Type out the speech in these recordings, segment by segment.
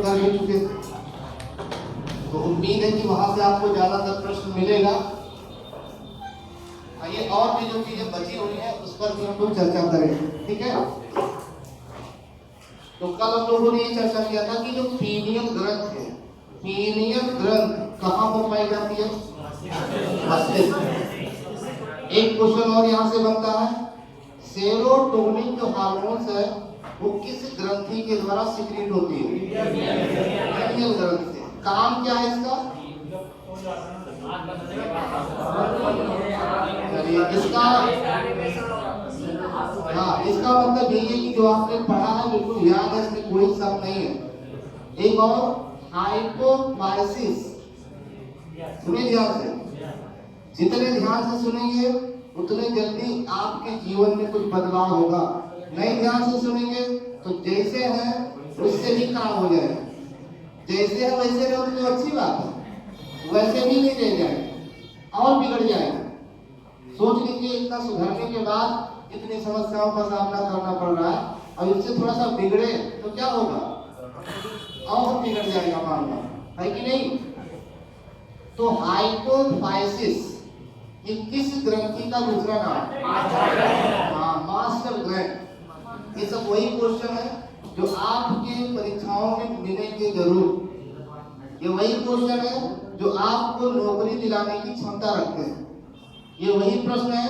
कर भी चुके थे, तो उम्मीद है कि वहां से आपको ज्यादातर प्रश्न मिलेगा। आइए और भी जो चीजें बची हुई है उस पर भी हम लोग चर्चा करेंगे, ठीक है। तो कल हम लोगों ने ये चर्चा किया था कि जो पीनियल ग्रंथ है, पीनियल ग्रंथ कहाँ पर पाई जाती है? मस्तिष्क। एक क्वेश्चन और यहाँ से बनता है, सेरोटोनिन जो हार्मोन्स है वो किस ग्रंथि के द्वारा सिक्रीट होती है? पीनियल ग्रंथ से। काम क्या है इसका? इसका इसका मतलब यही है कि जो आपने पढ़ा है बिल्कुल याद है, इसमें कोई शक नहीं है। एक और हाइपोथायसिस, सुनिए ध्यान से, जितने ध्यान से सुनेंगे उतने जल्दी आपके जीवन में कुछ बदलाव होगा। नहीं ध्यान से सुनेंगे तो जैसे है उससे भी खराब हो जाएगा। जैसे है वैसे रहो तो अच्छी बात है, वैसे भी नहीं रह जाएगा और बिगड़ जाएगा। सोच लीजिए इतना सुधरने के बाद इतनी समस्याओं का सामना करना पड़ रहा है और इससे थोड़ा सा बिगड़े तो क्या होगा? और बिगड़ जाएगा मामला, है कि नहीं? तो हाइपोथायसिस ये किस ग्रंथि का दूसरा नाम? हाँ, मास्टर ग्लैंड। ये सब वही क्वेश्चन है जो आपके परीक्षाओं में मिलेंगे जरूर। ये वही क्वेश्चन है जो आपको नौकरी दिलाने की क्षमता रखते हैं। ये वही प्रश्न है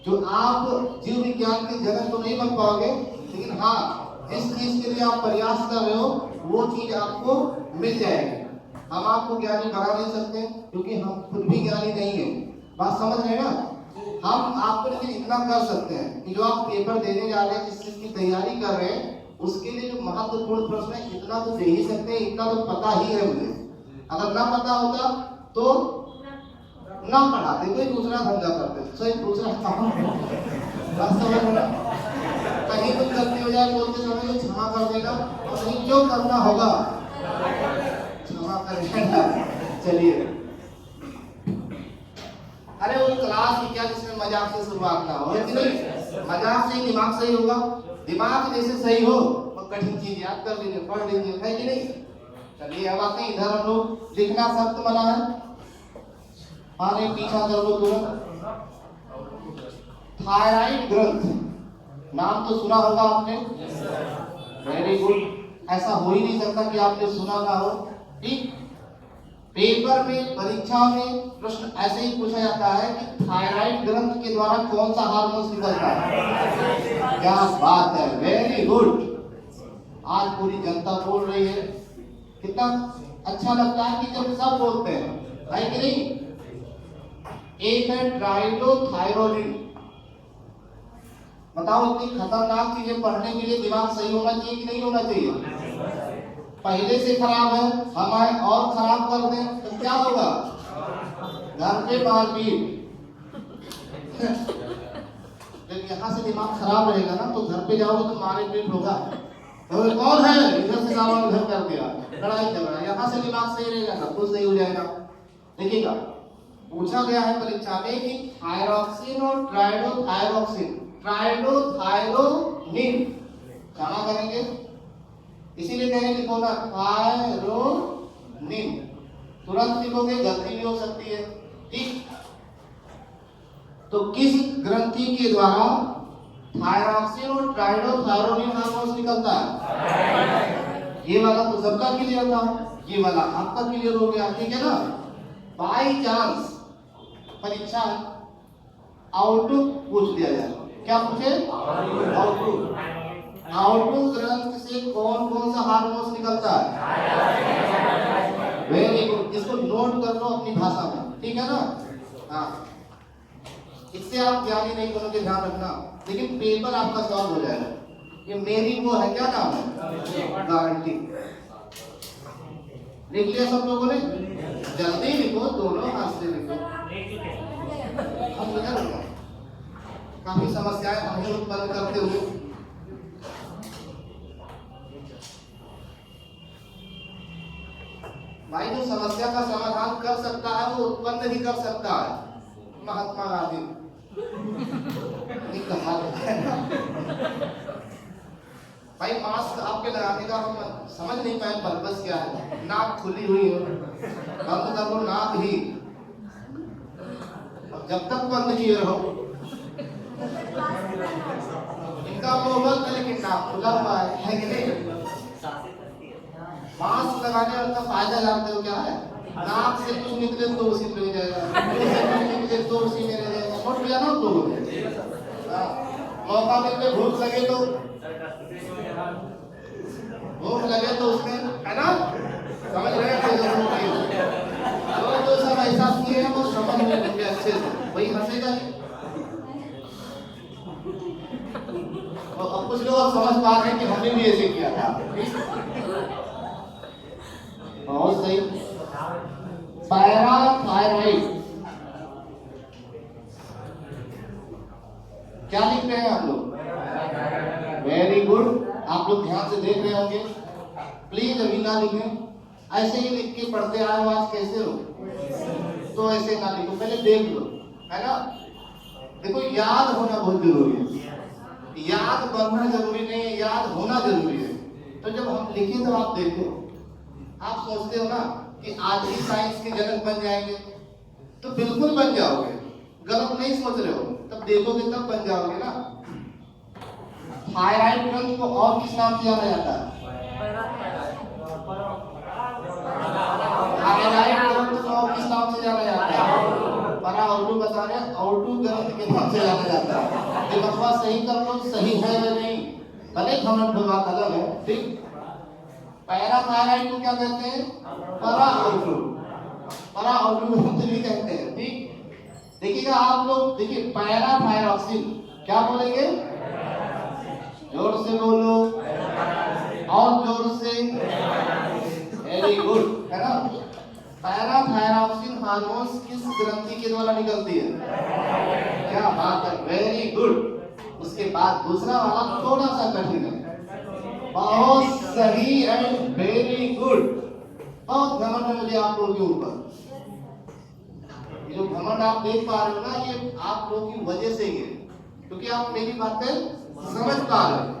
जो आप जीव विज्ञान के जनक तो नहीं बन पाओगे, लेकिन हाँ जिस चीज के लिए आप प्रयास कर रहे हो वो चीज आपको मिल जाएगी। हम आपको ज्ञानी बना नहीं सकते क्योंकि हम खुद भी ज्ञानी नहीं है, बात समझ रहे हैं ना। हम आपको लेकिन इतना कर सकते हैं कि जो आप पेपर देने जा रहे हैं, जिस चीज की तैयारी कर रहे हैं, उसके लिए जो महत्वपूर्ण प्रश्न है इतना तो दे ही सकते हैं, इतना तो पता ही है मुझे। अगर ना पता होता तो ना पढ़ाते, कोई दूसरा धंधा करते, सही दूसरा काम कहीं कुछ गलती हो जाए बोलते समय तो क्षमा कर देगा और नहीं जो करना होगा क्षमा कर देगा। चलिए, अरे वो क्लास ही क्या जिसमें मजाक से शुरुआत ना हो, कि नहीं? मजाक से ही दिमाग सही होगा। दिमाग जैसे सही हो तो कठिन चीज याद कर लीजिए, पढ़ लीजिए, है कि नहीं? चलिए अब आते हैं इधर। हम लोग लिखना सख्त मना है, आने पीछा कर लो तुरंत। थायराइड ग्रंथ, नाम तो सुना होगा आपने, वेरी गुड। ऐसा हो ही नहीं सकता कि आपने सुना ना हो, ठीक। पेपर में परीक्षा में प्रश्न ऐसे ही पूछा जाता है कि थायराइड ग्रंथ के द्वारा कौन सा हार्मोन निकलता है? क्या बात है, वेरी गुड। आज पूरी जनता बोल रही है, कितना अच्छा लगता है कि जब सब बोलते हैं, है कि नहीं? एक है ट्राइडोथायरोनिन। बताओ इतनी खतरनाक चीजें पढ़ने के लिए दिमाग सही होना चाहिए कि नहीं होना चाहिए? पहले से खराब है, हमारे और खराब कर दें तो क्या होगा? घर पे मारपीट। जब यहाँ से दिमाग खराब रहेगा ना तो घर पे जाओगे तो मारे पीट होगा। तो कौन है इधर से सामान उधर कर दिया, लड़ाई झगड़ा। यहाँ से दिमाग सही रहेगा सब कुछ सही हो जाएगा। देखिएगा, पूछा गया है परीक्षा में कि थायरोक्सिन और ट्राइडोथायरोक्सिन, ट्राइडोथायरोनिन जाना करेंगे, इसीलिए कहेंगे लिखो ना थायरोनिन। तुरंत लिखोगे, गलती भी हो सकती है, ठीक। तो किस ग्रंथि के द्वारा थायरोक्सिन और ट्राइडोथायरोनिन हार्मोन निकलता है? ये वाला तो सबका क्लियर था, ये वाला आपका क्लियर हो गया, ठीक है ना। बाई चांस परीक्षा आउटलुक पूछ दिया जाए, क्या पूछे? आउटलुक। आउटलुक ग्रंथ से कौन कौन सा हार्मोन निकलता है? वेरी गुड, इसको नोट कर लो अपनी भाषा में, ठीक है ना। हाँ, इससे आप ज्ञानी नहीं बनोगे, ध्यान रखना, लेकिन पेपर आपका सॉल्व हो जाएगा। ये मेरी वो है, क्या नाम है? गारंटी। लिख लिया सब लोगों ने? जल्दी लिखो, दोनों हाथ से लिखो। काफी समस्याएं हमें उत्पन्न करते हुए भाई, जो समस्या का समाधान कर सकता है वो उत्पन्न ही कर सकता है। महात्मा गांधी कहा है ना, भाई मास्क आपके लगाने का हम समझ नहीं पाए पर्पस क्या है। नाक खुली हुई है, बंद कर लो नाक ही, अब जब तक बंद किए रहो। इनका मुंह बंद है लेकिन नाक खुला हुआ है कि नहीं? मास्क लगाने का फायदा जानते हो क्या है? नाक से कुछ निकले तो उसी में जाएगा, मुंह से कुछ निकले तो उसी में रह जाएगा। नोट किया ना तो मौका मिलते भूख लगे तो उसमें है ना, समझ रहे हैं? जो सब ऐसा किए हैं वो समझ में लेंगे अच्छे से, वही हंसेगा ही। अब कुछ लोग समझ पा रहे हैं कि हमने भी ऐसे किया था। बहुत सही। पैराथायरॉइड क्या लिख रहे हैं आप लोग? Very good. आप लोग ध्यान से देख रहे होंगे, प्लीज अभी ना लिखें, ऐसे ही लिख के पढ़ते आए हो। आज कैसे हो तो ऐसे ना लिखो, पहले देख लो, है ना। देखो याद होना बहुत जरूरी है, याद बनना जरूरी नहीं है, याद होना जरूरी है। तो जब हम लिखें तो आप देखो, आप सोचते हो ना कि आज ही साइंस के जनक बन जाएंगे, तो बिल्कुल बन जाओगे। गलत नहीं सोच रहे हो, तब देखोगे तब बन जाओगे ना। थायराइड ग्रंथ को और किस नाम से जाना जाता है? थायराइड ग्रंथ को और किस नाम से जाना जाता है? परा औटू बता रहे हैं, औटू ग्रंथ के नाम से जाना जाता है। ये बकवास सही कर लो, सही है या नहीं, भले घमंड बात अलग है, ठीक। पैराथायराइड को क्या कहते हैं? परा औटू, परा औटू ग्रंथ भी कहते हैं, ठीक। देखिएगा आप लोग, देखिए पैराथायरॉक्सिन, क्या बोलेंगे? जोर से बोलो और जोर से, वेरी गुड, है ना। पैराथायरॉक्सिन हार्मोन्स किस ग्रंथि के द्वारा निकलती है? क्या बात है, वेरी गुड। उसके बाद दूसरा वाला थोड़ा सा कठिन है, बहुत सही एंड वेरी गुड। बहुत घमंड है मुझे आप लोगों के ऊपर। जो घमंड आप देख पा रहे हो ना, ये आप लोगों की वजह से ही है, क्योंकि आप मेरी बातें समझ पा रहे हो।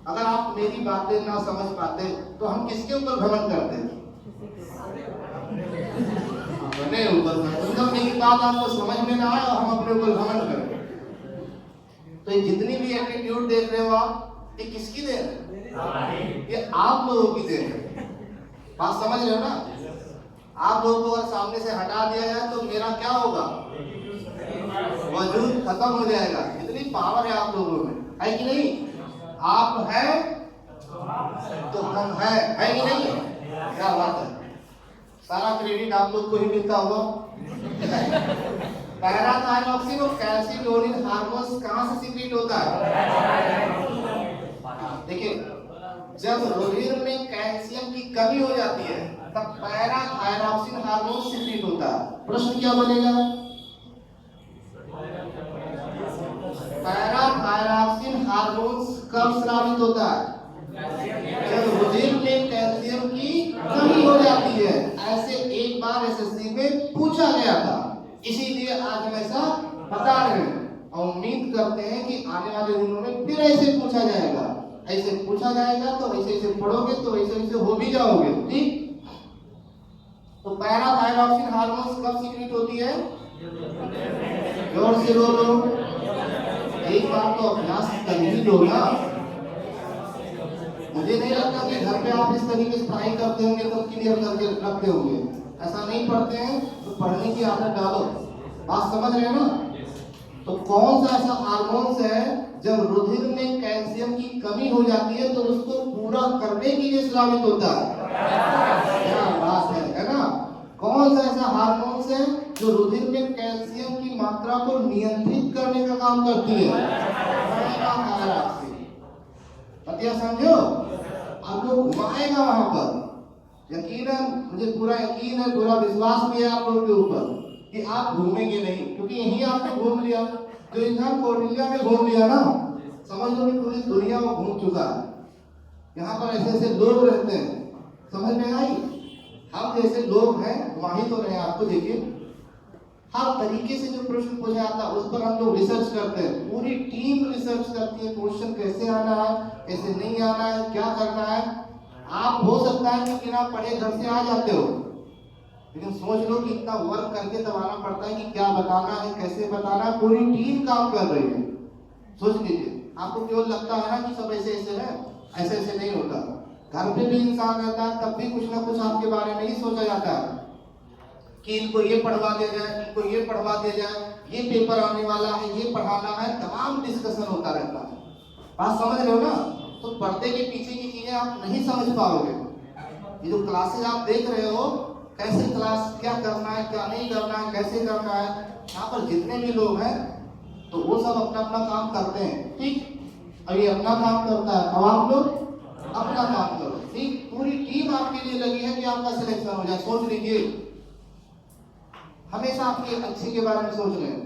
अगर आप मेरी बातें ना समझ पाते तो हम किसके ऊपर घमंड करते? अपने ऊपर। मतलब मेरी बात आपको समझ में ना आए और हम अपने ऊपर घमंड करें। तो ये जितनी भी एटीट्यूड देख रहे हो आप, ये किसकी देन है? ये आप लोगों की देन है। बात समझ रहे हो ना? आप लोगों को अगर सामने से हटा दिया जाए तो मेरा क्या होगा? वजूद खत्म हो जाएगा। इतनी पावर है आप लोगों में, है कि नहीं? आप हैं तो हम है कि नहीं? क्या बात है, सारा क्रेडिट आप लोग को ही मिलता होगा। पैराथायरॉक्सिन और कैल्सिटोनिन हार्मोन्स कहां से सीक्रेट होता है? देखिए, जब रुधिर में कैल्शियम की कमी हो जाती है तब पैराथायरॉक्सिन हार्मोन सीक्रेट होता है। प्रश्न क्या बनेगा? पैराथायरॉक्सिन हार्मोन कब स्रावित होता है? जब रुधिर में कैल्शियम की कमी हो जाती है। ऐसे एक बार एसएससी में पूछा गया था, इसीलिए आज हम ऐसा बता रहे हैं और उम्मीद करते हैं कि आने वाले दिनों में फिर ऐसे पूछा जाएगा। ऐसे पूछा जाएगा तो ऐसे पढ़ोगे तो ऐसे हो भी जाओगे, ठीक। तो पैराथायरॉक्सिन हार्मोन कब सीक्रेट होती है? जोर से बोलो, एक बार तो अभ्यास कर ही लो ना। मुझे नहीं लगता कि घर पे आप इस तरीके से पढ़ाई करते होंगे तो क्लियर करके रखते होंगे। ऐसा नहीं पढ़ते हैं तो पढ़ने की आदत डालो। बात समझ रहे हो ना? तो कौन सा ऐसा हार्मोन्स है जब रुधिर में कैल्शियम की कमी हो जाती है तो उसको पूरा करने के लिए स्रावित होता है? क्या बात है ना? कौन सा ऐसा हार्मोन्स है जो रुधिर में कैल्शियम की मात्रा को नियंत्रित करने का काम करती है? पतिया समझो, आपको घुमाएगा वहां पर। यकीनन, मुझे पूरा यकीन है, पूरा विश्वास भी है आप लोगों के ऊपर कि आप घूमेंगे नहीं, क्योंकि यही आपने घूम लिया। जो इंसान कौटिल्य में घूम लिया ना, समझ लो कि पूरी दुनिया में घूम चुका है। यहाँ पर ऐसे ऐसे लोग रहते हैं, समझ में आई? हम जैसे लोग हैं, वहीं तो रहे आपको। देखिए, हर तरीके से जो प्रश्न पूछा जाता है उस पर हम लोग रिसर्च करते हैं, पूरी टीम रिसर्च करती है, क्वेश्चन कैसे आना है, कैसे नहीं आना है, क्या करना है। आप हो सकता है कि बिना पढ़े घर से आ जाते हो, लेकिन सोच लो कि इतना वर्क करके तब आना पड़ता है कि क्या बताना है, कैसे बताना है, पूरी टीम काम कर रही है। सोच लीजिए, आपको केवल लगता है ना कि सब ऐसे ऐसे है, ऐसे ऐसे नहीं होता। घर पे भी इंसान रहता है, तब भी कुछ ना कुछ आपके बारे में ही सोचा जाता है कि इनको ये पढ़वा दिया जाए, इनको ये पढ़वा दिया जाए, ये पेपर आने वाला है, ये पढ़ाना है, तमाम डिस्कशन होता रहता है। बात समझ रहे हो ना? तो पर्दे के पीछे की चीजें आप नहीं समझ पाओगे। ये जो क्लासेज आप देख रहे हो, कैसे क्लास, क्या करना है, क्या नहीं करना है, कैसे करना है, यहाँ पर जितने भी लोग हैं तो वो सब अपना अपना काम करते हैं, ठीक। अब ये अपना काम करता है, अब आप लोग अपना काम करो, ठीक। पूरी टीम आपके लिए लगी है कि आपका सिलेक्शन हो जाए। सोच लीजिए, हमेशा आपके अच्छे के बारे में सोच रहे हैं।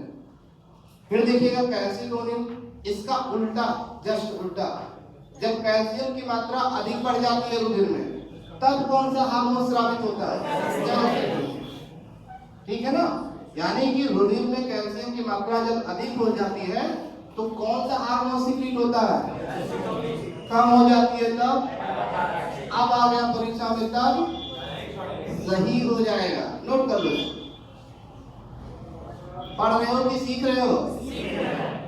फिर देखिएगा कैल्सिटोनिन, इसका उल्टा, जस्ट उल्टा, जब कैल्शियम की मात्रा अधिक बढ़ जाती है रुधिर में, तब कौन सा हार्मोन स्रावित होता है? ठीक है ना? यानी कि रुधिर में कैल्शियम की मात्रा जब अधिक हो जाती है तो कौन सा हार्मोन सिक्रीट होता है? कम हो जाती है तब। अब आ गया परीक्षा में, तब सही हो जाएगा। नोट कर लो। पढ़ रहे हो कि सीख रहे हो?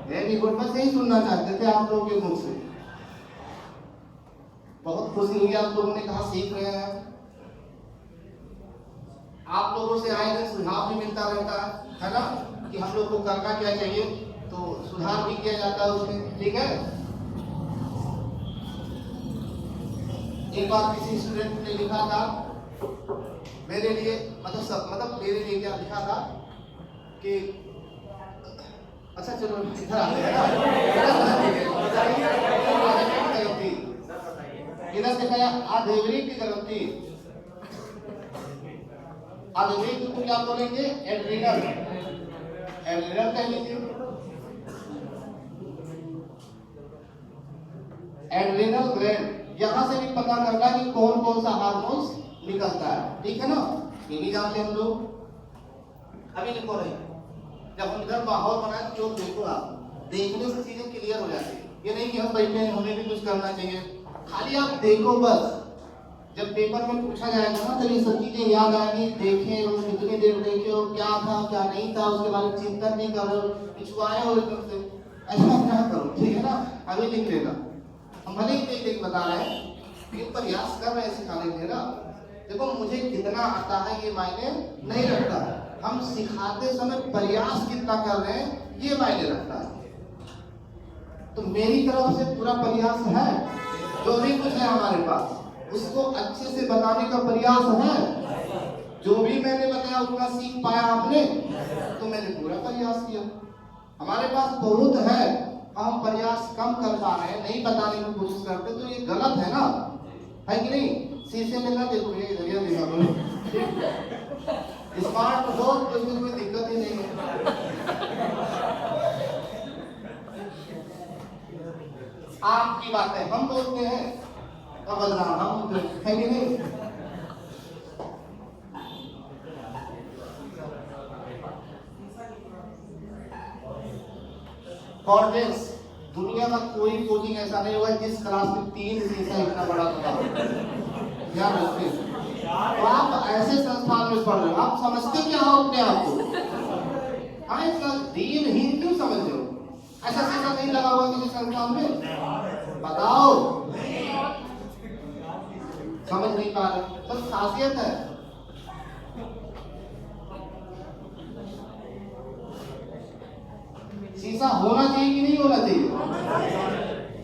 Very good. बस यही सुनना चाहते थे आप लोगों के मुख से। बहुत खुशी हुई आप लोगों ने कहा सीख रहे हैं। आप लोगों से आए दिन सुझाव भी मिलता रहता है ना, कि हम लोग को करना क्या चाहिए, तो सुधार भी किया जाता है उसमें, ठीक है। एक बार किसी स्टूडेंट ने लिखा था मेरे लिए, मतलब मेरे लिए क्या लिखा था कि अच्छा चलो इधर आते हैं इधर दिखाया आधेवरी की गलती। आधेवरी को क्या बोलेंगे? एड्रिनल, एड्रिनल कह लीजिए। एड्रिनल ग्लैंड, यहाँ से भी पता करना कि कौन कौन सा हार्मोन्स निकलता है, ठीक है ना? ये भी जानते हम लोग। अभी लिखो रही, जब हम इधर माहौल बनाए तो देखो, आप देखने से चीजें क्लियर हो जाती है। ये नहीं कि हम बैठे हैं, हमें भी कुछ करना चाहिए, खाली आप देखो बस। जब पेपर में पूछा जाएगा ना, तो ये सब चीजें याद आएंगी। देखें वो कितनी देर देखे हो, क्या था क्या नहीं था, उसके बारे में चिंतन नहीं करो, पिछुआए हो एकदम से, ऐसा क्या करो, ठीक है ना? अभी लिख लेना। हम भले ही देख बता रहे हैं, लेकिन प्रयास कर रहे हैं सिखाने के लिए ना। देखो मुझे कितना आता है ये मायने नहीं रखता, हम सिखाते समय प्रयास कितना कर रहे हैं ये मायने रखता है। तो मेरी तरफ से पूरा प्रयास है, जो भी कुछ है हमारे पास उसको अच्छे से बताने का प्रयास है। जो भी मैंने बताया उतना सीख पाया आपने, तो मैंने पूरा प्रयास किया। हमारे पास बहुत है, हम प्रयास कम कर पा रहे हैं, नहीं बताने की कोशिश करते, तो ये गलत है ना, है कि नहीं? शीशे में ना देखो, ये जरिया देखा करो, स्मार्ट हो तो इसमें कोई दिक्कत ही नहीं है। आपकी बातें हम बोलते हैं, अब बदनाम हम, है कि नहीं? कॉर्डेंस, दुनिया का कोई कोचिंग ऐसा नहीं हुआ जिस क्लास में 3 शीशा इतना बड़ा होगा। ध्यान रखिए, तो आप ऐसे संस्थान में पढ़ रहे हो, आप समझते क्या हो अपने आप को? हाँ, इसका दीन ही क्यों समझ रहे हो? ऐसा शीशा नहीं लगा हुआ किसी संस्थान में, बताओ। समझ नहीं पा रहे, सब खासियत है। शीशा होना चाहिए कि नहीं होना चाहिए?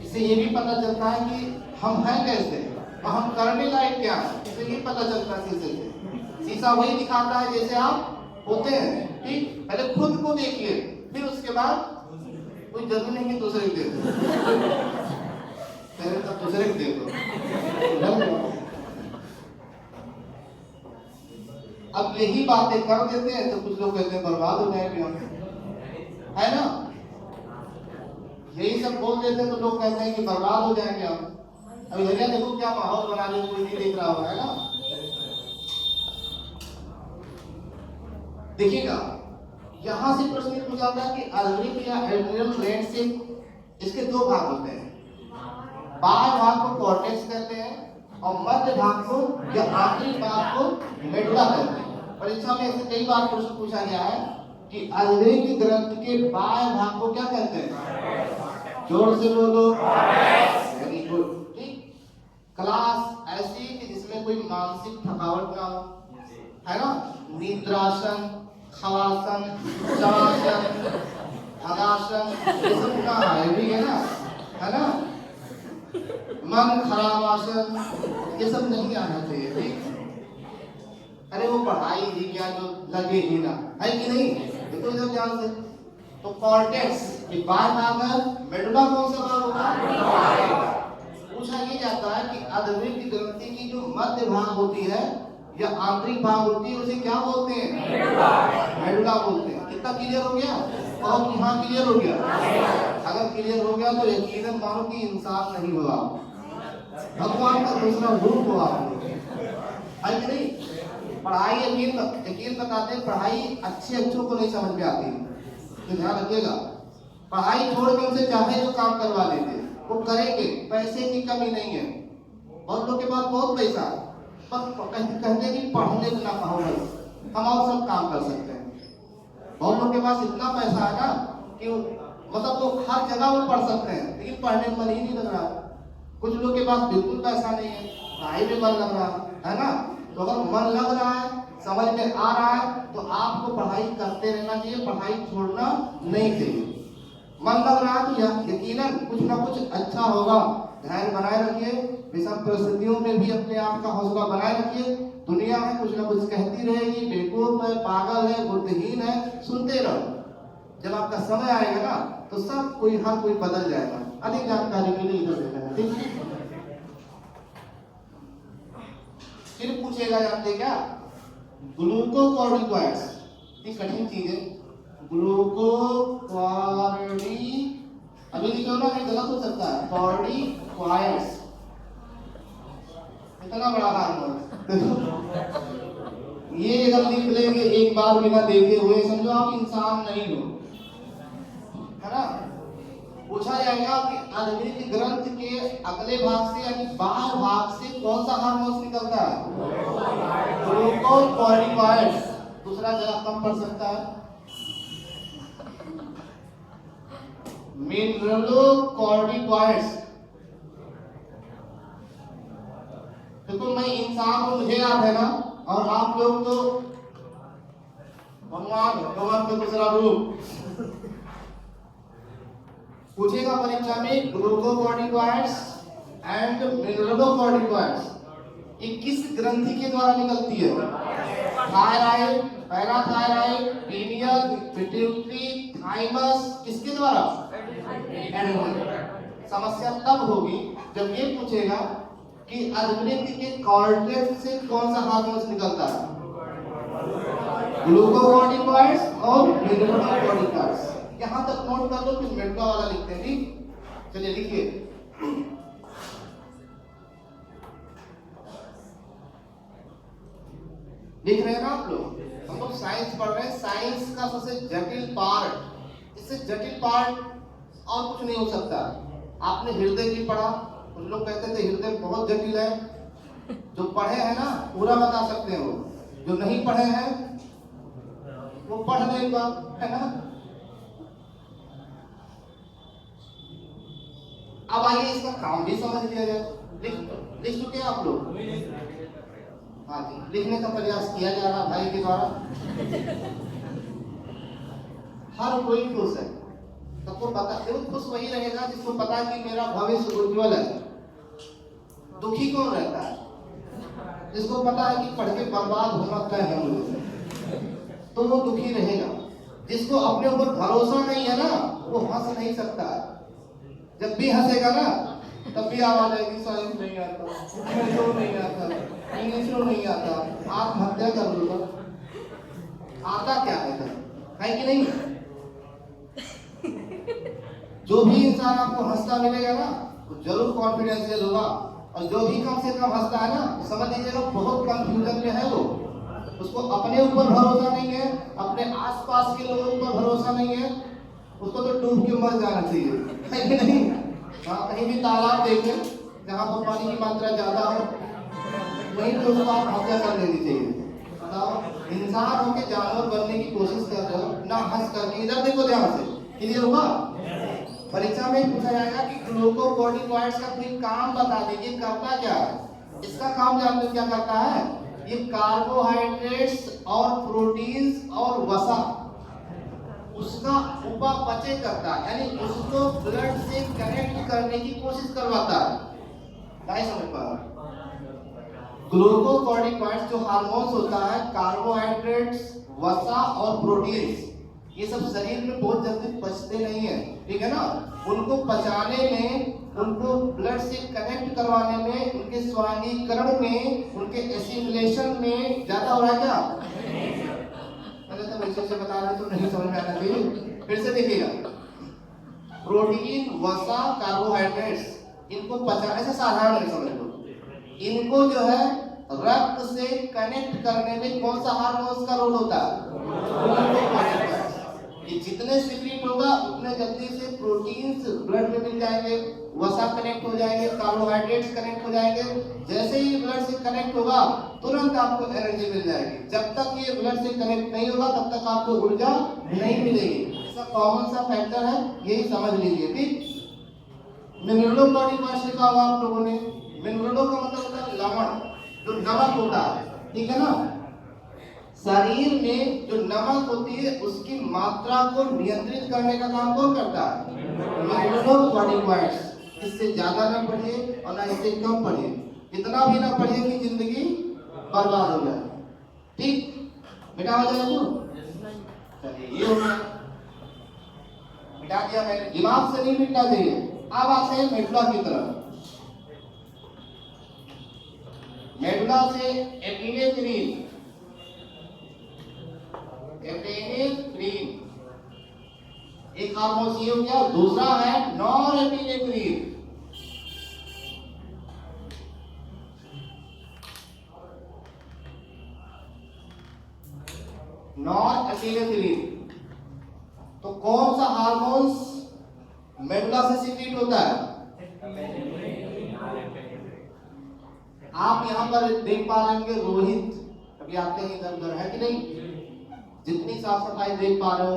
इससे ये भी पता चलता है कि हम हैं कैसे और हम करने लायक क्या है, इससे ये पता चलता है शीशे से। शीशा वही दिखाता है जैसे आप होते हैं, ठीक। पहले खुद को देखिए, फिर उसके बाद कोई जरूरी नहीं कि दूसरे को देखो, पहले तब दूसरे को देखो। अब यही बातें कर देते हैं तो कुछ लोग कहते हैं बर्बाद हो जाएंगे हम, है ना? यही सब बोल देते हैं तो लोग कहते हैं कि बर्बाद हो जाएंगे हम। अभी भैया देखो क्या माहौल बना रहे, कोई नहीं देख रहा होगा, है ना? देखिएगा यहाँ से प्रश्न पूछा था कि अल्विक या एड्रिनल ग्लैंड से इसके दो भाग होते हैं, बाह्य भाग को कॉर्टेक्स कहते हैं और मध्य भाग को या आंतरिक भाग को मेडुला कहते हैं। परीक्षा में ऐसे कई बार प्रश्न पूछा गया है कि अल्विक ग्रंथ के बाह्य भाग को क्या कहते हैं? जोर से बोलो। Very good. ठीक, क्लास ऐसी कि जिसमें कोई मानसिक थकावट ना हो, है ना? निद्रासन, खवासन, शवासन, अगासन, ये सब ना हैवी है ना? मन खराब आसन, ये सब नहीं आना चाहिए। ठीक, अरे वो पढ़ाई ही क्या जो लगे ही ना, है कि नहीं? देखो जब ध्यान से, तो कॉर्टेक्स ये बाह्य भाग है, मेडुला कौन सा भाग होगा? पूछा ये जाता है कि अधोरेखित ग्रंथि की जो मध्य भाग होती है या आंतरिक भाग होती है उसे क्या बोलते हैं? मेडुला बोलते हैं। कितना क्लियर हो गया? और कि हाँ क्लियर हो गया? अगर क्लियर हो गया तो यकीनन मानो कि इंसान नहीं हुआ, भगवान का दूसरा रूप हुआ, है कि नहीं? पढ़ाई यकीन बताते हैं, पढ़ाई अच्छों को नहीं समझ में आती, तो ध्यान रखिएगा। पढ़ाई छोड़ के उनसे चाहे जो काम करवा लेते वो करेंगे, पैसे की कमी नहीं है। बहुत लोग के पास बहुत पैसा है, बस कहते कि पढ़ने ना पाओ, हम और सब काम कर सकते हैं। बहुत लोग के पास इतना पैसा है ना कि मतलब वो हर जगह वो पढ़ सकते हैं, लेकिन पढ़ने में मन ही नहीं लग रहा। कुछ लोग के पास बिल्कुल पैसा नहीं है, पढ़ाई में मन लग रहा है ना? तो अगर मन लग रहा है, समझ में आ रहा है, तो आपको पढ़ाई करते रहना चाहिए, पढ़ाई छोड़ना नहीं चाहिए। मन लग रहा है तो यकीनन कुछ ना कुछ अच्छा होगा। धैर्य बनाए रखिए, विषम परिस्थितियों में भी अपने आप का हौसला बनाए रखिए। दुनिया में कुछ ना कुछ कहती रहेगी, बेवकूफ है, पागल है, बुद्धिहीन है, सुनते रहो। जब आपका समय आएगा ना तो सब कोई हर कोई बदल जाएगा। अधिक जानकारी के लिए इधर देखना, ठीक? फिर पूछेगा, जानते क्या? ग्लूकोकॉर्टिकॉइड्स, ये कठिन चीज है। ग्लूकोकॉर्टी, अभी लिखो ना, ये गलत हो सकता है। कॉर्टिकॉइड्स, इतना बड़ा हार्मोन ये अगर लिख लेंगे एक बार बिना देखे हुए, समझो आप इंसान नहीं हो, है ना? पूछा जाएगा कि अधोरेखित ग्रंथ के अगले भाग से यानी बाह्य भाग से कौन सा हार्मोन निकलता है? ग्लूकोकॉर्टिकॉइड्स। दूसरा जरा कम पढ़ सकता है, मिनरलोकॉर्टिकॉइड्स। देखो मैं इंसान हूं, मुझे याद है ना, और आप लोग तो भगवान का दूसरा रूप। पूछेगा परीक्षा में ग्लूकोकॉर्टिकॉइड्स एंड मिनरलोकॉर्टिकॉइड्स ये किस ग्रंथि के द्वारा निकलती है? Thyroid, parathyroid, pineal, pituitary, thymus, किसके द्वारा? एड्रेनल। समस्या तब होगी जब ये पूछेगा कि अधोरेखित के कॉर्टेक्स से कौन सा हार्मोन निकलता है? ग्लूकोकॉर्टिकॉइड्स और मिनरलोकॉर्टिकॉइड्स। यहाँ तक नोट कर लो, फिर मेडुला वाला लिखते हैं। ठीक, चलिए लिखिए। लिख रहे हैं ना आप लोग? हम लोग साइंस पढ़ रहे हैं, साइंस का सबसे जटिल पार्ट, इससे जटिल पार्ट और कुछ नहीं हो सकता। आपने हृदय की पढ़ा, उन लोग कहते थे हृदय बहुत जटिल है। जो पढ़े हैं ना पूरा बता सकते हैं, वो जो नहीं पढ़े हैं वो पढ़ लेगा, है ना? अब आइए इसका काम भी समझ लिया जाए। लिख चुके हैं आप लोग? हाँ जी, लिखने का प्रयास किया जा रहा भाई के द्वारा। हर कोई खुश है, सबको पता, सिर्फ खुश वही रहेगा जिसको पता है कि मेरा भविष्य उज्ज्वल है। दुखी कौन रहता है? जिसको पता है कि पढ़ के बर्बाद होना तय है मुझे, तो वो दुखी रहेगा। जिसको अपने ऊपर भरोसा नहीं है ना, वो हंस नहीं सकता। जब भी हंसेगा ना तब भी आवाज आएगी, साइंस नहीं आता, मैथ्स नहीं आता, इंग्लिश नहीं आता, आत्महत्या कर लूंगा। आता क्या है कि नहीं? जो भी इंसान आपको हंसता मिलेगा ना वो जरूर कॉन्फिडेंशियल होगा, और जो भी कम से कम हंसता है ना समझ लीजिएगा बहुत कंफ्यूजन में है वो। उसको अपने ऊपर भरोसा नहीं है, अपने आसपास के लोगों पर भरोसा नहीं है, उसको तो डूब के मर जाना चाहिए, है कि नहीं? हाँ, कहीं भी तालाब देखें जहाँ पर पानी की मात्रा ज्यादा हो, वहीं तो उसको आप हत्या कर लेनी चाहिए। बताओ, इंसान होके जानवर बनने की कोशिश कर रहे हो ना, हंस करके। इधर देखो ध्यान से, क्लियर हुआ? परीक्षा में पूछा जाएगा कि ग्लूकोकॉर्टिकॉइड्स का कोई काम बता दीजिए, करता क्या है? इसका काम जानते हो क्या करता है? ये कार्बोहाइड्रेट्स और प्रोटीन्स और वसा उसका उपापचय करता है, यानी उसको ब्लड से कनेक्ट करने की कोशिश करवाता है। नहीं समझ पा रहा? ग्लूकोकॉर्टिकॉइड्स जो हार्मोन्स होता है, कार्बोहाइड्रेट्स, वसा और प्रोटीन्स, ये सब शरीर में बहुत जल्दी पचते नहीं है, ठीक है ना? उनको पचाने में, उनको ब्लड से कनेक्ट करवाने में, उनके स्वांगीकरण में, उनके एसिमिलेशन में ज्यादा हो रहा है क्या? मैंने तो वैसे से बता रहा, तो नहीं समझ में आना चाहिए। फिर से देखिएगा, प्रोटीन, वसा, कार्बोहाइड्रेट्स, इनको पचाने से साधारण नहीं समझ लो, इनको जो है रक्त से कनेक्ट करने में कौन सा हार्मोन्स का रोल होता है? ये जितने सीक्रेट होगा उतने जल्दी से प्रोटीन्स ब्लड में मिल जाएंगे, वसा कनेक्ट हो जाएंगे, कार्बोहाइड्रेट्स कनेक्ट हो जाएंगे। जैसे ही ब्लड से कनेक्ट होगा तुरंत आपको एनर्जी मिल जाएगी। जब तक ये ब्लड से कनेक्ट नहीं होगा तब तक आपको ऊर्जा नहीं मिलेगी। इसका कॉमन सा फैक्टर है, यही समझ लीजिए, ठीक? मिनरलोकॉर्टिकॉइड्स लिखा होगा आप लोगों ने। मिनरलो का मतलब होता है लवण, जो नमक होता है, ठीक है ना? शरीर में जो नमक होती है उसकी मात्रा को नियंत्रित करने का काम कौन करता है? मिनरलोकॉर्टिकॉइड्स। इससे ज्यादा ना पढ़िए और ना इससे कम पढ़िए, इतना भी ना पढ़िए कि जिंदगी बर्बाद हो जाए, ठीक? मिटा हो जाएगा तो चलिए, ये हो गया, मिटा दिया मैंने। दिमाग से नहीं मिटना चाहिए। अब आते हैं मेडुला की तरफ। मेडुला से एपिनेफ्रीन, एक हार्मोन ये हो गया, दूसरा है नॉरएपिनेफ्रीन। नॉरएपिनेफ्रीन तो कौन सा हार्मोन्स मेडुला से सीक्रेट होता है? आप यहाँ पर देख पा रहे होंगे, रोहित कभी आते हैं इधर उधर, है कि नहीं? जितनी साफ सफाई देख पा रहे हो,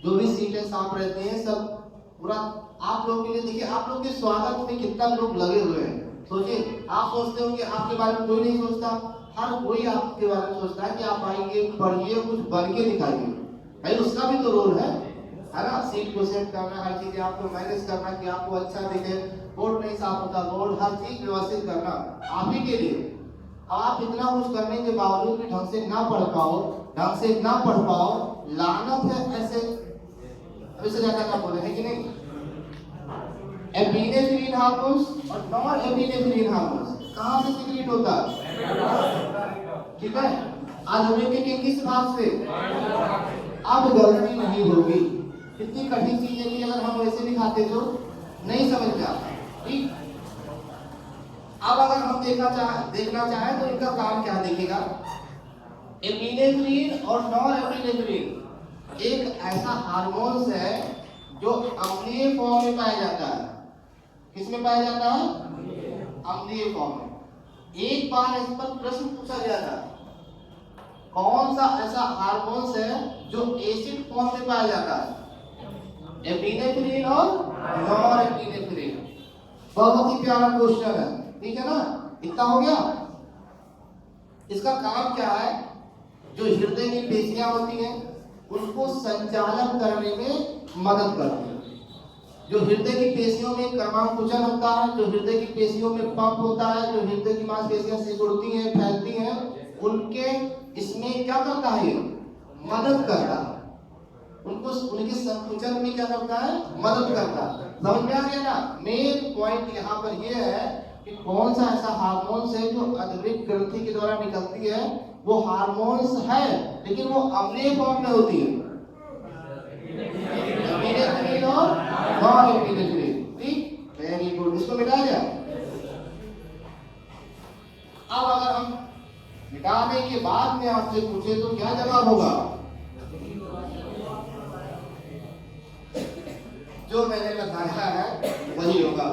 जो भी सीटें साफ रहती हैं, सब पूरा आप लोगों के लिए। देखिए, आप लोग के स्वागत में कितना लोग लगे हुए हैं। सोचिए, आप सोचते हो कि आपके बारे में कोई नहीं सोचता, हर कोई आपके बारे में सोचता है कि आप आएंगे, पढ़िए, कुछ बन के दिखाइए। भाई उसका भी तो रोल है ना? सीट को सेट करना, हर चीज आपको मैनेज करना कि आपको अच्छा दिखे, बोर्ड नहीं साफ होता, बोर्ड, हर चीज व्यवस्थित करना आप ही के लिए। आप इतना कुछ करने के बावजूद भी ढंग से ना पढ़ पाओ, ढंग से ना पढ़ पाओ, लानत है ऐसे। अब इससे ज्यादा क्या बोले, है कि नहीं? एपिनेफ्रीन हार्मोन्स और नॉरएपिनेफ्रीन हार्मोन्स कहाँ से सीक्रेट होता है? ठीक है, आज हमें के किस भाग से? अब गलती नहीं होगी। इतनी कठिन चीज है कि अगर हम वैसे दिखाते तो नहीं समझ में आता, ठीक? अब अगर हम देखना चाहें तो इनका काम क्या दिखेगा? एपिनेफ्रीन और नॉरएपिनेफ्रीन एक ऐसा हार्मोन्स है जो अम्लीय फॉर्म में पाया जाता है। किस में पाया जाता है? अम्लीय फॉर्म में। एक बार इस पर प्रश्न पूछा गया था, कौन सा ऐसा हार्मोन्स है जो एसिड फॉर्म में पाया जाता है? एपिनेफ्रीन और नॉरएपिनेफ्रीन। बहुत ही प्यारा क्वेश्चन है, ठीक है ना? इतना हो गया। इसका काम क्या है? जो हृदय की पेशियां होती हैं उनको संचालन करने में मदद करती है। जो हृदय की पेशियों में क्रमांकुचन होता है, जो हृदय की पेशियों में पंप होता है, जो हृदय की मांसपेशियां सिकुड़ती हैं, फैलती हैं, उनके इसमें क्या करता है? ये मदद करता है। उनको उनके संकुचन में क्या करता है? मदद करता है। समझ में आ गया ना? मेन पॉइंट यहाँ पर यह है कि कौन सा ऐसा हार्मोन्स है जो अधविक ग्रंथि के द्वारा निकलती है। वो हार्मोन्स है लेकिन वो अम्लीय फॉर्म में होती है। एपिनेफ्रीन और नॉरएपिनेफ्रीन, ठीक? वेरी गुड, इसको मिटा दिया। अब अगर हम मिटाने के बाद में आपसे पूछे तो क्या जवाब होगा? जो मैंने बताया है वही होगा।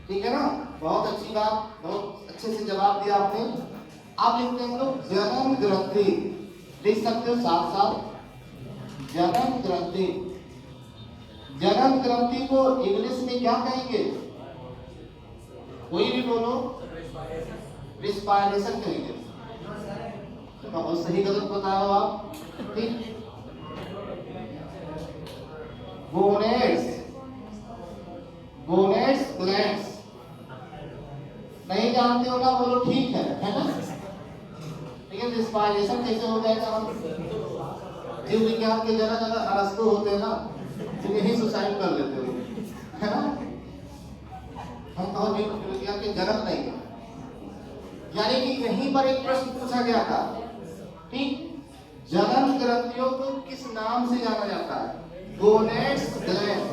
ठीक है ना? बहुत अच्छी बात, बहुत अच्छे से जवाब दिया आपने। आप लिखते हैं लोग जन्म ग्रंथि, लिख सकते हो साथ साथ जन्म ग्रंथि। जन्म ग्रंथि को इंग्लिश में क्या कहेंगे? कोई भी बोलो। रिस्पायरेशन कहेंगे। तो बहुत सही गलत बताया हो आप। ठीक, गोनेड्स, गोनेड्स ग्लैंड्स। नहीं जानते हो ना, बोलो ठीक है ना? लेकिन रिस्पायरेशन कैसे हो जाएगा? हम जीव विज्ञान के जनक अगर अरस्तु होते हैं ना, तो यही सुसाइड कर लेते हो, है ना? हम तो जीव विज्ञान के जनक नहीं है। यानी कि यहीं पर एक प्रश्न पूछा गया था, ठीक, जनन ग्रंथियों को किस नाम से जाना जाता है? Gonads gland.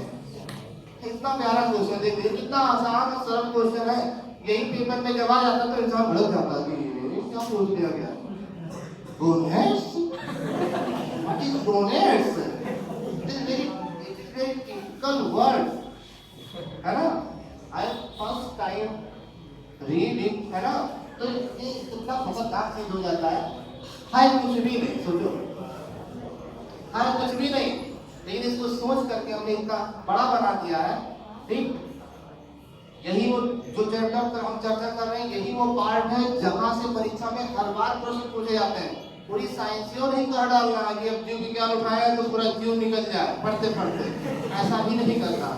इतना प्यारा क्वेश्चन, देखिए कितना आसान और सरल क्वेश्चन है। यही पेपर में जब आ जाता तो इंसान भड़क जाता कि क्या पूछ लिया गया। Gonads, what is gonads? This very typical word, है ना? आई फर्स्ट टाइम रीडिंग, है ना? तो ये इतना खतरनाक चीज हो जाता है। हाय कुछ भी नहीं, सोचो, हाय कुछ भी नहीं, लेकिन इसको सोच करके हमने इनका बड़ा बना दिया है। ठीक, यही वो जो चैप्टर पर हम चर्चा कर रहे हैं, यही वो पार्ट है जहां से परीक्षा में हर बार प्रश्न पूछे जाते हैं। पूरी साइंसियों नहीं कर डालना है कि अब जीव विज्ञान उठाया तो पूरा जीव निकल जाए पढ़ते पढ़ते, ऐसा भी नहीं करना।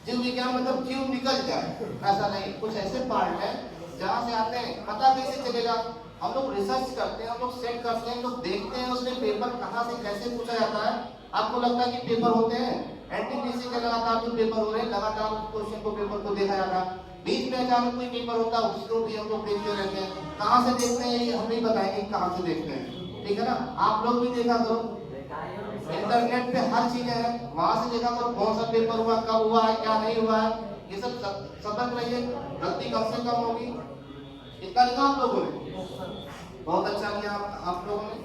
जीव विज्ञान मतलब जीव निकल जाए, ऐसा नहीं। कुछ ऐसे पार्ट है जहां से आते हैं, पता कैसे चलेगा? हम लोग रिसर्च करते हैं, हम लोग सेट करते हैं, हम लोग देखते हैं उसमें पेपर कहां से कैसे पूछा जाता है। आपको लगता है कि पेपर होते हैं, एनटीपीसी के लगातार जो पेपर हो रहे हैं, लगातार क्वेश्चन को पेपर को देखा जाता है। बीच में अचानक कोई पेपर होता है, उसको भी हम लोग देखते रहते हैं। कहां से देखते हैं ये हम नहीं बताएंगे कहां से देखते हैं, ठीक है ना? आप लोग भी देखा करो, इंटरनेट पे हर चीजें हैं, वहां से देखा करो कौन सा पेपर हुआ, कब हुआ है, क्या नहीं हुआ है। ये सब सतर्क रहिए, गलती कम से कम होगी। इतना लिखा आप लोगों ने, बहुत अच्छा किया आप लोगों ने।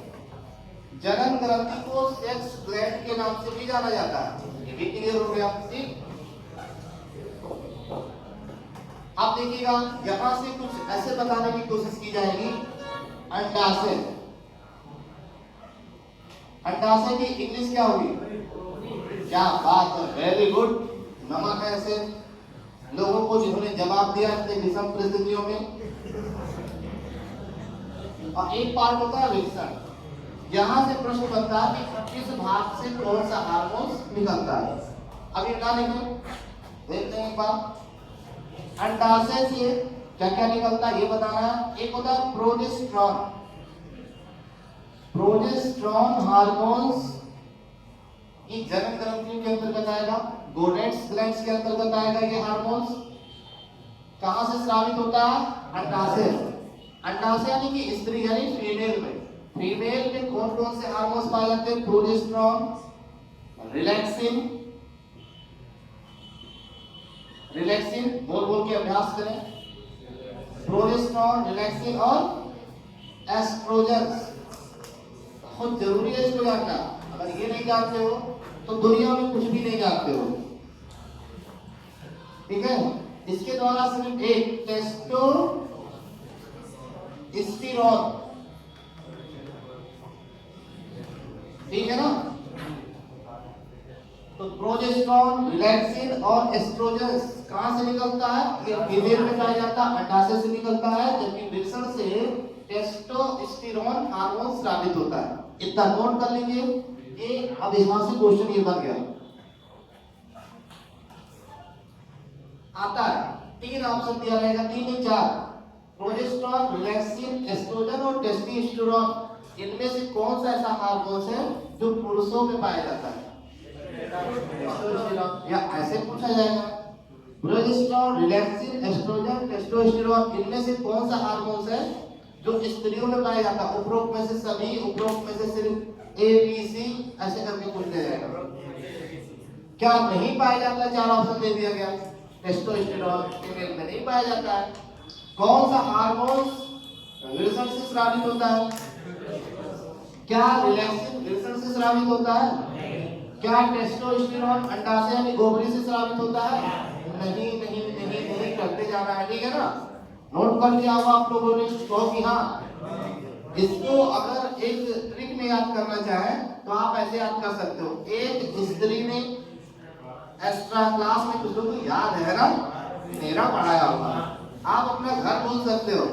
जनन ग्रंथि को सेक्स ग्लैंड के नाम से भी जाना जाता है, ये भी क्लियर हो गया। ठीक, आप देखिएगा यहां से कुछ ऐसे बताने की कोशिश की जाएगी। अंडाशय, अंडाशय की इंग्लिश क्या होगी? क्या बात है, वेरी गुड। नमक है ऐसे लोगों को जिन्होंने जवाब दिया इतने विषम परिस्थितियों में। और एक पार्ट होता है विकसन, यहां से प्रश्न बनता है कि किस भाग से कौन सा हार्मोन निकलता है। अभी ना लिखें, देखते हैं एक बार। अंडाशय से क्या क्या निकलता है ये बताना है। एक होता है प्रोजेस्टेरॉन, प्रोजेस्टेरॉन हार्मोन्स ये जनन ग्रंथियों के अंतर्गत आएगा, गोनेड्स ग्लैंड्स के अंतर्गत आएगा। ये हार्मोन्स कहां से स्रावित होता है? अंडाशय। अंडाशय यानी कि स्त्री यानी फीमेल में, फीमेल में कौन कौन से हार्मोन्स पाए जाते हैं? प्रोजेस्टेरॉन, रिलैक्सिन, रिलैक्सिन बोल बोल के अभ्यास करें। प्रोजेस्टेरॉन, रिलैक्सिन और एस्ट्रोजन। बहुत जरूरी है इसको जानना। अगर ये नहीं जानते हो तो दुनिया में कुछ भी नहीं जानते हो, ठीक है? इसके द्वारा सिर्फ एक टेस्टोस्टेरोन, ठीक है ना? तो प्रोजेस्टेरॉन, रिलैक्सिन और एस्ट्रोजन कहां से निकलता है? ये फीमेल में पाया जाता है, अंडाशय से निकलता है, जबकि वृषण से टेस्टोस्टेरोन हार्मोन स्रावित होता है। इतना नोट कर लीजिए। ये अब यहां से क्वेश्चन ये बन गया, आता है 3 ऑप्शन दिया रहेगा, 3 नहीं 4। प्रोजेस्टेरॉन, रिलैक्सिन, एस्ट्रोजन और टेस्टोस्टेरोन, इनमें से कौन सा ऐसा हार्मोन है जो पुरुषों में पाया जाता है? या ऐसे पूछा जाएगा, प्रोजेस्टेरॉन, रिलैक्सिन, एस्ट्रोजन, टेस्टोस्टेरोन, इनमें से कौन सा हार्मोन है जो स्त्रियों में पाया जाता है? उपरोक्त में से सभी, उपरोक्त में से सिर्फ ए बी सी, ऐसे करके पूछ लिया जाएगा। क्या नहीं पाया जाता? 4 ऑप्शन दे दिया गया। टेस्टोस्टेरोन फीमेल में नहीं पाया जाता है। कौन सा हार्मोन विल्सन से स्रावित होता है? क्या विल्सन से स्रावित होता है? क्या टेस्टोस्टेरोन अंडाशय यानी ओवरी से स्रावित होता है? नहीं नहीं नहीं नहीं, करते जाना है, ठीक है ना? नोट कर लिया होगा आप लोगों ने, कहो कि हाँ। इसको अगर एक ट्रिक में याद करना चाहें तो आप ऐसे याद कर सकते हो। एक स्त्री ने एक्स्ट्रा क्लास में, कुछ लोगों को याद है ना, मेरा पढ़ाया हुआ, आप अपना घर बोल सकते हो,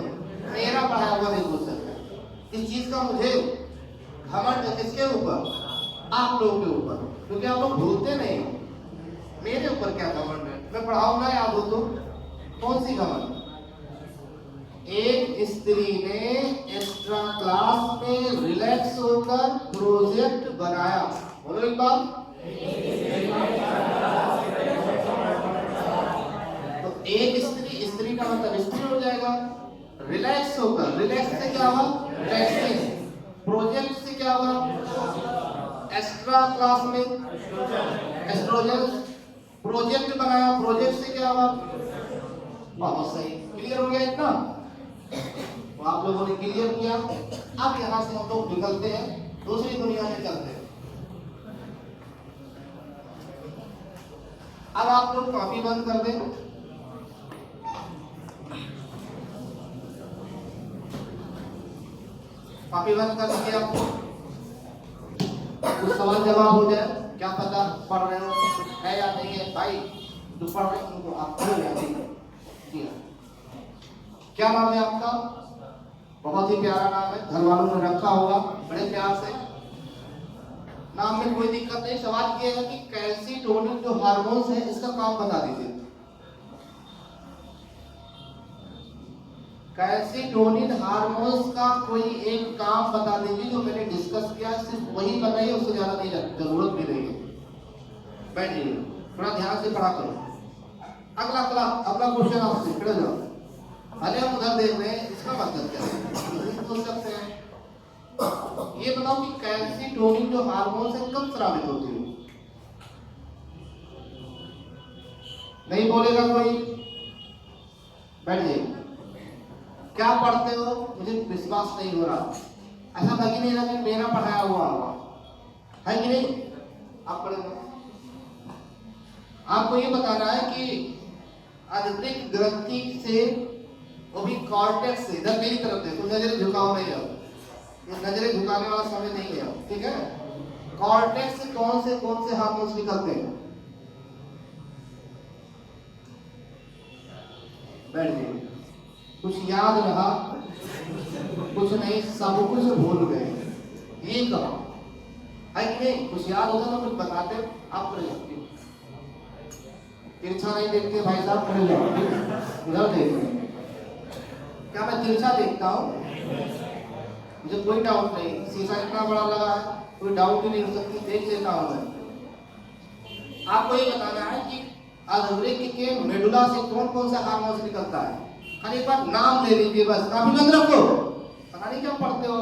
मेरा पढ़ाया हुआ नहीं बोल सकते। इस चीज का मुझे घमंड किसके ऊपर? आप लोगों के ऊपर, क्योंकि आप लोग भूलते नहीं। मेरे ऊपर क्या घमंड है? मैं पढ़ाऊं ना याद हो तो कौन सी घमंड? एक स्त्री ने एक्स्ट्रा क्लास में रिलैक्स होकर प्रोजेक्ट बनाया। बोलो एक बार। तो एक स्त्री का मतलब स्त्री हो जाएगा। रिलैक्स होकर, रिलैक्स से क्या हुआ? रिलैक्सिंग। प्रोजेक्ट से क्या हुआ? एक्स्ट्रा क्लास में एस्ट्रोजन। प्रोजेक्ट बनाया, प्रोजेक्ट से क्या हुआ? बहुत सही, क्लियर हो गया इतना? तो आप लोगों ने क्लियर किया। अब यहां से हम लोग निकलते हैं, दूसरी दुनिया में चलते हैं। अब आप लोग कॉपी बंद कर दें। कॉपी बंद कर दीजिए। आपको कुछ सवाल जवाब हो जाए, क्या पता पढ़ रहे हो है या नहीं है भाई, जो पढ़ रहे हैं उनको आप पढ़ रहे। क्या नाम है आपका? बहुत ही प्यारा नाम है, घर वालों ने रखा होगा बड़े प्यार से। नाम में कोई दिक्कत नहीं। सवाल ये है कि कैल्सीटोनिन जो हार्मोन्स है, इसका काम बता दीजिए। कैल्सीटोनिन हार्मोन्स का कोई एक काम बता दीजिए जो मैंने डिस्कस किया, सिर्फ वही बताइए, उससे ज्यादा नहीं, जरूरत भी नहीं है। बैठिए, थोड़ा ध्यान से पढ़ा करो। अगला क्वेश्चन आपसे, खड़े जाओ। अरे हम उधर देख रहे हैं, इसका मतलब क्या है? सोच सकते हैं। ये बताओ कि कैल्सीटोनिन जो हार्मोन है कब स्रावित होती है? नहीं बोलेगा कोई? बैठ जाइए। क्या पढ़ते हो? मुझे विश्वास नहीं हो रहा। ऐसा लगी नहीं रहा कि मेरा पढ़ाया हुआ है कि नहीं? आप पढ़ेंगे। आपको ये बताना है कि आंतरिक ग्रंथि से, वो भी कॉर्टेक्स से, इधर मेरी तरफ देखो, नजरें झुकाओ नहीं है, ये नजरें झुकाने वाला समय नहीं है, ठीक है? कॉर्टेक्स से कौन से हार्मोन्स निकलते हैं? बैठ जाइए। कुछ याद रहा, कुछ नहीं, सब कुछ भूल गए, ये कहो है कि नहीं? कुछ याद होता तो कुछ बताते। आप खड़े जाओ, तिरछा नहीं देखते भाई साहब, खड़े जाओ, उधर देख रहे हैं। क्या मैं तिरछा देखता हूँ? मुझे कोई डाउट नहीं, शीशा इतना बड़ा लगा है, कोई डाउट ही नहीं हो सकती, देख लेता हूँ मैं। आपको ये बताना है कि अधवृक्क के मेडुला से कौन सा हार्मोन निकलता है? खाली एक बार नाम ले लीजिए बस, काफी बंद रखो, पता नहीं क्या पढ़ते हो।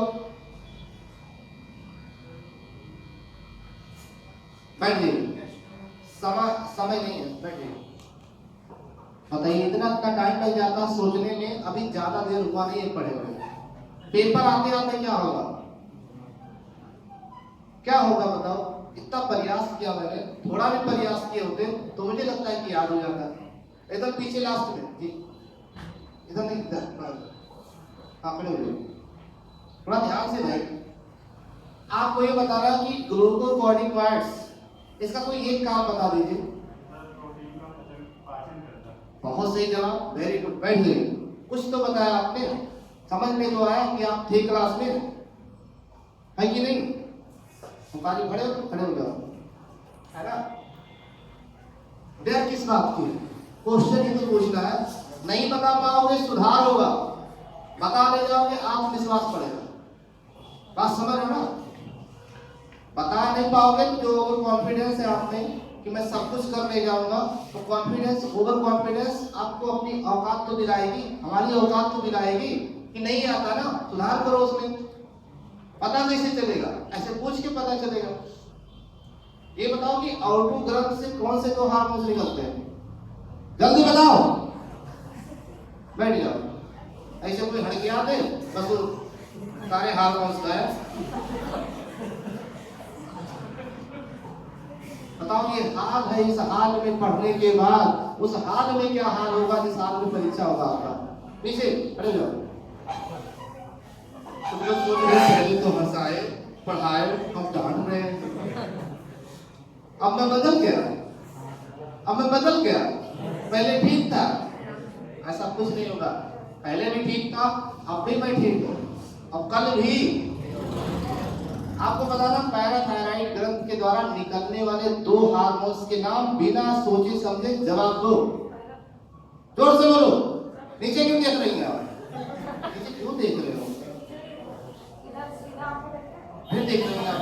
बैठिए, समय नहीं है, बैठिए। बताइए, इतना टाइम लग जाता सोचने में, अभी ज्यादा देर हुआ नहीं है पढ़े हुए। पेपर आते आते क्या होगा? क्या होगा बताओ? इतना प्रयास किया मैंने, थोड़ा भी प्रयास किए होते तो मुझे लगता है कि याद हो जाता। इधर पीछे लास्ट में जी, इधर नहीं, इधर हाँ, खड़े हो जाओ, थोड़ा ध्यान से बैठ। आपको ये बता रहा कि ग्लूकोकॉर्टिकॉइड्स, इसका कोई एक काम बता दीजिए। बहुत सही जवाब, वेरी गुड। बैठ जाइए। कुछ तो बताया आपने, समझ में तो आया कि आप थे क्लास में, है कि नहीं? तुम्हारी खड़े हो जाओ, है ना? डर किस बात की? क्वेश्चन ही तो पूछना है। नहीं बता पाओगे सुधार होगा, बता ले जाओगे आत्मविश्वास बढ़ेगा। बात समझ रहे हो ना? बता नहीं पाओगे तो जो ओवर कॉन्फिडेंस है आप में कि मैं सब कुछ कर ले जाऊंगा, तो कॉन्फिडेंस, ओवर कॉन्फिडेंस आपको अपनी औकात तो दिलाएगी, हमारी औकात तो दिलाएगी कि नहीं आता ना, सुधार करो उसमें। पता कैसे चलेगा? ऐसे पूछ के पता चलेगा। ये बताओ कि आउटो ग्रंथ से कौन से दो हार्मोन निकलते हैं? जल्दी बताओ, बैठ जाओ। ऐसे कोई हड़किया दे बस वो सारे हार्मोन्स गए। बताओ ये हाल है, इस हाल में पढ़ने के बाद उस हाल में क्या हाल होगा जिस हाल में परीक्षा होगा आपका। पीछे खड़े जाओ। तुम लोग सोच रहे पहले तो हंसाए पढ़ाए हम डांट रहे हैं, अब मैं बदल गया, अब मैं बदल गया, पहले ठीक था। ऐसा कुछ नहीं होगा, पहले भी ठीक था, अब भी मैं ठीक हूँ, अब कल भी। आपको बताना पैराथायराइड ग्रंथ के द्वारा निकलने वाले 2 हार्मोन्स के नाम बिना सोचे समझे जवाब दो। जोर से बोलो। नीचे क्यों देख रही हैं आप? नीचे क्यों देख रहे हो? फिर देख रहे हैं आप?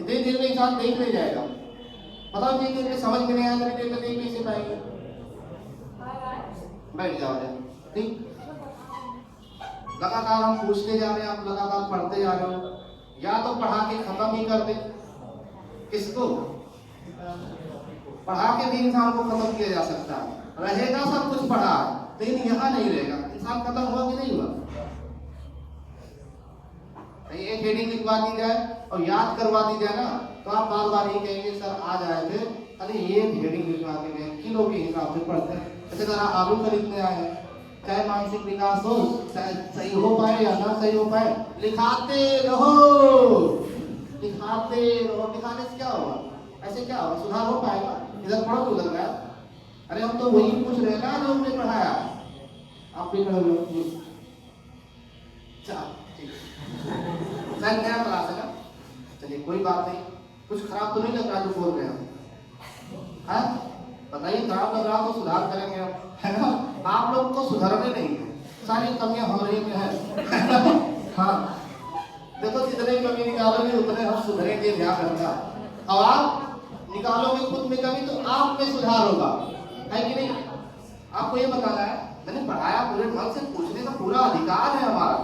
इतनी देर में इंसान देख नहीं जाएगा। बताओ जी देर में समझ में नहीं आया तो देर में देख कैसे पाएंगे? बैठ जाओ ठीक। लगातार हम पूछते जा रहे हैं, आप लगातार पढ़ते जा रहे हो, या तो पढ़ा के खत्म ही कर दे। किसको? पढ़ा के भी इंसान को खत्म किया जा सकता है, रहेगा सब कुछ पढ़ा लेकिन यहाँ नहीं रहेगा, इंसान खत्म हुआ कि नहीं हुआ? एक हेडिंग लिखवा दी जाए और याद करवा दी जाए ना, तो आप बार बार ये कहेंगे सर आज आए थे, अरे ये हेडिंग लिखवा के गए, किलो के हिसाब से पढ़ते हैं। जैसे जरा आलू खरीदने आए हैं, चाहे मानसिक विकास हो, चाहे सही हो पाए या ना सही हो पाए, लिखाते रहो, लिखाते रहो। लिखाने से क्या होगा? ऐसे क्या होगा? सुधार हो पाएगा? इधर पढ़ो तो उधर गया। अरे हम तो वही पूछ रहे हैं ना जो हमने पढ़ाया। आप भी पढ़ो। नया क्लास है ना, चलिए कोई बात नहीं। कुछ खराब तो नहीं लग रहा जो बोल रहे हैं? हाँ बताइए, खराब लग रहा तो सुधार करेंगे हम, है ना? आप लोग को सुधारने नहीं है, सारी कमियां हमारे में है। हाँ देखो, जितने कमी निकालोगे उतने हम सुधरेंगे, ध्यान रखना। और आप निकालोगे खुद में कमी तो आप में सुधार होगा, है कि नहीं? आपको ये बताना है, मैंने पढ़ाया, पूरे मन से पूछने का पूरा अधिकार है हमारा।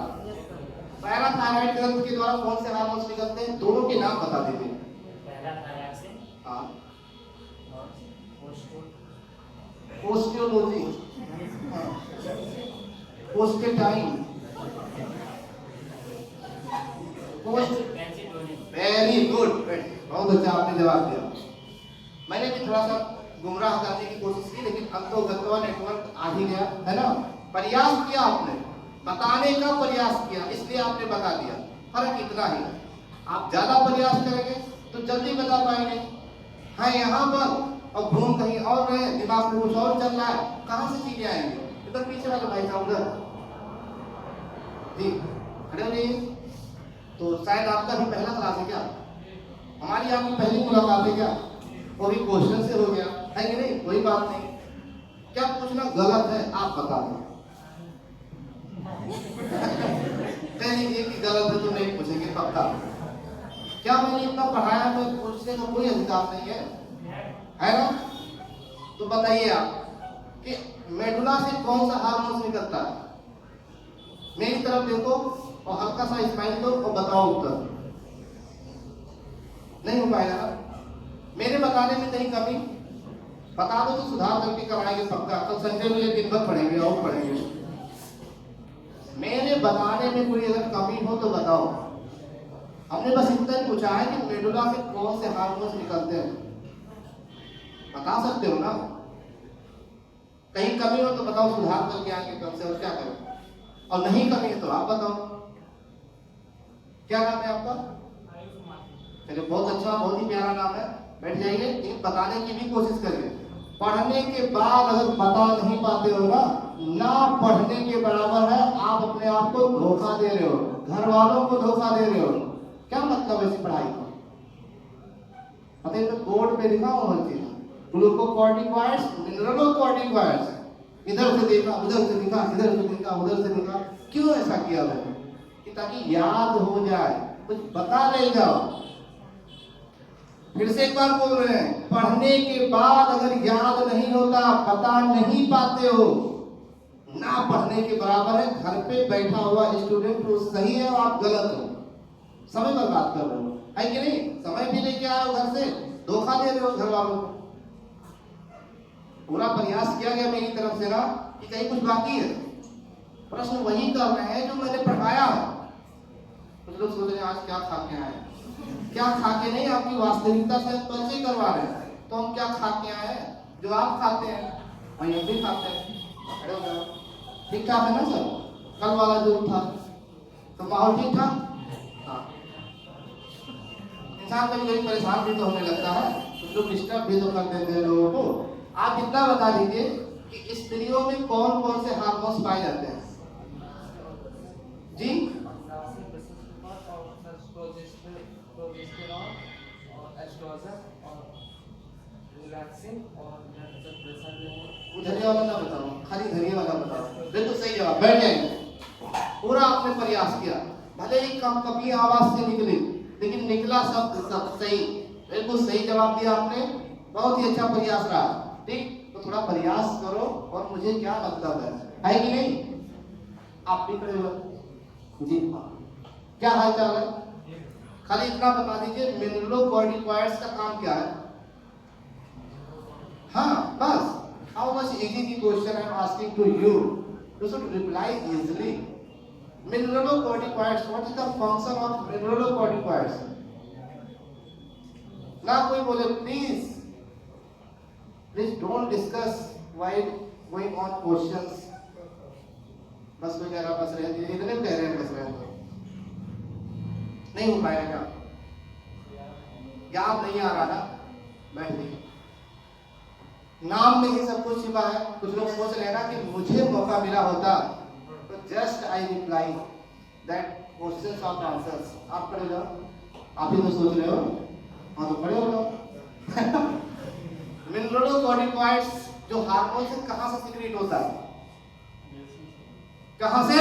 पैराथायराइड ग्रंथ के द्वारा कौन से हार्मोन्स निकलते हैं? दोनों के नाम बता दीजिए। पैराथायराइड से हाँ, और ओस्टियोलॉजी, ओस्टेटाइन, वेरी गुड, बहुत अच्छा आपने जवाब दिया। मैंने भी थोड़ा सा गुमराह करने की कोशिश की, लेकिन अब तो गत्वा नेटवर्क आ ही गया है ना। प्रयास किया आपने, बताने का प्रयास किया, इसलिए आपने बता दिया। फर्क इतना ही है, आप ज्यादा प्रयास करेंगे तो जल्दी बता पाएंगे। हाँ यहाँ पर और घूम कहीं और रहे, दिमाग में कुछ और चल रहा है, कहाँ से चीजें आएंगे? इधर पीछे वाले भाई साहब उधर जी खड़े हो जाइए। तो शायद आपका भी पहला क्लास है क्या? हमारी आपकी पहली मुलाकात है क्या? वो भी क्वेश्चन से हो गया है कि नहीं? कोई बात नहीं, क्या पूछना गलत है आप बता दें। कहेंगे कि गलत है तो नहीं पूछेंगे पक्का। क्या मैंने इतना पढ़ाया तो पूछने का कोई अधिकार नहीं है ना? तो बताइए आप कि मेडुला से कौन सा हार्मोन निकलता है? मेरी तरफ देखो और हल्का सा स्माइल दो और बताओ उत्तर। नहीं हो पाएगा ना? मेरे बताने में कहीं कमी बता दो तो सुधार करके कराएंगे पक्का। कल संडे में दिन भर पढ़ेंगे और पढ़ेंगे। मेरे बताने में कोई अगर कमी हो तो बताओ। हमने बस इतना ही पूछा है कि मेडुला से कौन से हार्मोन्स निकलते हैं, बता सकते हो ना? कहीं कमी हो तो बताओ, सुधार करके आएंगे कल से, और क्या करें? और नहीं कमी है तो आप बताओ। क्या नाम है आपका? चलिए बहुत अच्छा, बहुत ही प्यारा नाम है। बैठ जाइए, लेकिन बताने की भी कोशिश करिए। पढ़ने के बाद अगर बता नहीं पाते हो ना पढ़ने के बराबर है। आप अपने आप को धोखा दे रहे हो, घर वालों को धोखा दे रहे हो। क्या मतलब है इस पढ़ाई का? पता है बोर्ड पे लिखा हुआ चीज, ग्लूकोकॉर्टिकॉइड्स, मिनरलोकॉर्टिकॉइड्स, इधर से देखा उधर से देखा, इधर से देखा उधर से देखा। क्यों ऐसा किया मैंने? कि ताकि याद हो जाए, कुछ बता ले जाओ। फिर से एक बार बोल रहे हैं, पढ़ने के बाद अगर याद नहीं होता, बता नहीं पाते हो, ना पढ़ने के बराबर है। घर पे बैठा हुआ स्टूडेंट तो सही है और आप गलत हो, समय बर्बाद कर रहे हो, है कि नहीं? समय भी लेके आए हो घर से, धोखा दे रहे हो घर वालों को। पूरा प्रयास किया गया मेरी तरफ से ना कि कहीं कुछ बाकी है? प्रश्न वही कर रहे हैं जो मैंने पढ़ाया है। कुछ लोग सोच रहे हैं आज क्या खा के आए, क्या खा के नहीं, आपकी वास्तविकता से परिचय करवा रहे हैं। तो हम क्या खा के आए हैं? जो आप खाते हैं वही हम भी खाते हैं। खड़े हो जाओ, ठीक ठाक है ना सर? कल वाला जो था तो माहौल ठीक था। हाँ, इंसान कभी कभी परेशान भी तो होने लगता है, कुछ लोग डिस्टर्ब भी तो कर देते हैं लोगों को। आप इतना बता दीजिए कि स्त्रियों में कौन कौन से हार्मोन्स पाए जाते हैं जी? धैर्य वाला ना बताओ, खाली धैर्य वाला बताओ। बिल्कुल सही जवाब, बैठ जाएंगे। पूरा आपने प्रयास किया, भले ही कम कभी आवाज से निकली, लेकिन निकला शब्द सब सही। बिल्कुल सही जवाब दिया आपने, बहुत ही अच्छा प्रयास रहा। ठीक, तो थोड़ा प्रयास करो और मुझे क्या मतलब है कि नहीं? आप भी खड़े हो जी। क्या हाल चाल है? खाली इतना बता दीजिए, मिनरलोकॉर्टिकॉइड्स का काम क्या है? हाँ बस। How much easy the question I am asking to you, you should reply easily. Mineralocorticoids, what is the function of mineralocorticoids? ना कोई बोले please, please don't discuss while going on questions. बस कोई कह रहा बस रहे, इतने कह रहे हैं बस रहे, नहीं हो पाएगा क्या? याद नहीं आ रहा ना? बैठिए, नाम में ही सब कुछ छिपा है। कुछ लोग सोच रहे हैं ना कि मुझे मौका मिला होता तो just I reply that questions of answers. आप खड़े हो जाओ, आप ही तो सोच रहे हो। हाँ तो खड़े हो जाओ। मिनरलोकॉर्टिकॉइड्स जो हार्मोन से कहां से सीक्रेट होता है? कहां से?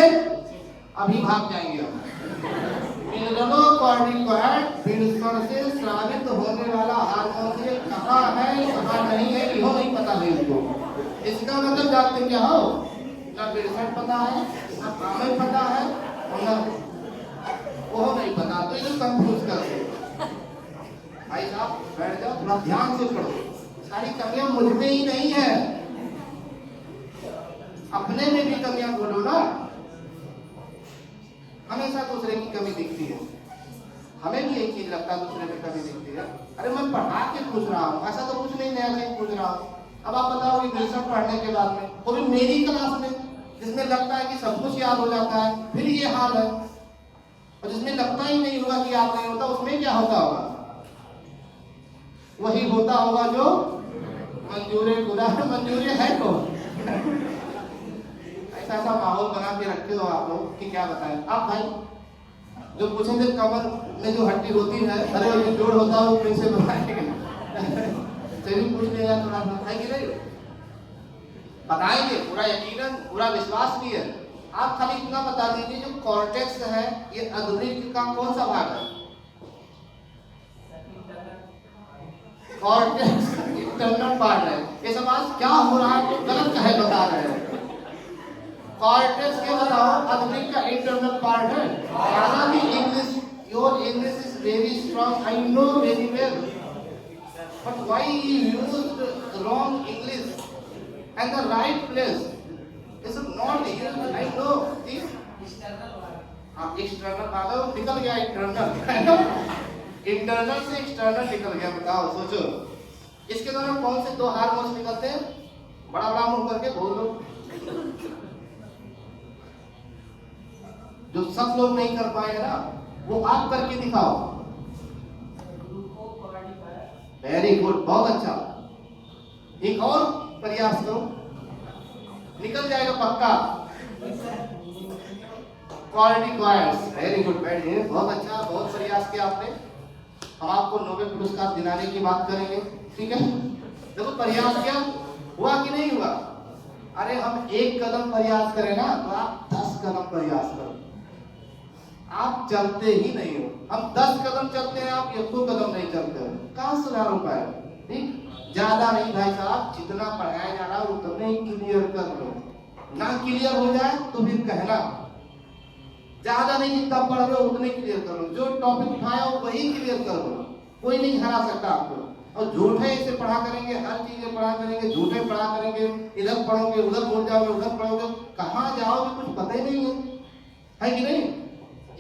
अभी भाग जाएंगे हम। मिनरलोकॉर्टिकॉइड भीड़कण से स्रावित होने वाला हार्मोन से कहां है कहां नहीं है यह नहीं पता है इनको। इसका मतलब जानते क्या हो? ना भीड़कण पता है, ना कामय पता है, और ना वो नहीं पता, तो ये कंफ्यूज करते। भाई साहब बैठ जाओ, थोड़ा ध्यान से पढ़ो। सारी कमियां मुझ में ही नहीं है, अपने में भी कमियां ढूंढो ना। हमेशा दूसरे की कमी दिखती है, हमें भी एक चीज लगता है दूसरे में कमी दिखती है। अरे मैं पढ़ा के पूछ रहा हूँ, ऐसा तो कुछ नहीं नया चीज पूछ रहा हूँ। अब आप बताओ कि ग्रेजुएशन पढ़ने के बाद में, वो भी मेरी क्लास में, जिसमें लगता है कि सब कुछ याद हो जाता है, फिर ये हाल है। और जिसमें लगता ही नहीं होगा कि याद नहीं होता, उसमें क्या होता होगा? वही होता होगा जो मंजूर खुदा मंजूर है तो ऐसा माहौल बना के रखे हो आप लोग कि क्या बताएं। आप भाई जो पूछेंगे कमर में जो हड्डी होती है, अरे वो जोड़ होता है, वो कैसे बताएंगे? चलिए पूछ लिया थोड़ा सा, है कि नहीं? बताएंगे, पूरा यकीनन, पूरा विश्वास भी है। आप खाली इतना बता दीजिए, जो कॉर्टेक्स है ये अधुनिक का कौन सा भाग है? कॉर्टेक्स इंटरनल पार्ट है। ये समाज क्या हो रहा है, गलत कहे बता रहे हैं। कॉर्टेक्स के बताओ, अधुनिक का इंटरनल पार्ट है। हालांकि English, your English is very strong, I know very well, but why you used wrong English and the right place is not used, I know this. हाँ, एक्सटर्नल भाग है, निकल गया इंटरनल। इंटरनल से external निकल गया। बताओ, सोचो, इसके द्वारा कौन से दो हार्मोन्स निकलते हैं? बड़ा बड़ा मुंह करके बोलो, जो सब लोग नहीं कर पाए ना, वो आप करके दिखाओ। वेरी गुड, बहुत अच्छा। एक और प्रयास करो, निकल जाएगा पक्का। कॉर्टिकॉइड्स, वेरी गुड, बैठिए, बहुत अच्छा, बहुत प्रयास किया आपने। हम आपको नोबेल पुरस्कार दिलाने की बात करेंगे, ठीक है? देखो प्रयास किया, हुआ कि नहीं हुआ? अरे हम एक कदम प्रयास करें ना, तो आप 10 कदम प्रयास करो। आप चलते ही नहीं हो, हम 10 कदम चलते हैं, आप 1 कदम नहीं चलते हो, कहाँ सुधार हो पाए? ठीक, ज्यादा नहीं भाई साहब, जितना पढ़ाया जा रहा है उतने ही क्लियर कर लो। ना क्लियर हो जाए तो फिर कहना, ज्यादा नहीं, जितना पढ़ रहे हो उतने क्लियर करो। जो टॉपिक उठाया हो वही क्लियर करो, कोई नहीं हरा सकता आपको। और झूठे इसे पढ़ा करेंगे, हर चीजें पढ़ा करेंगे, झूठे पढ़ा करेंगे, इधर पढ़ोगे उधर भूल जाओगे, उधर पढ़ोगे कहाँ जाओगे कुछ पता ही नहीं है कि नहीं?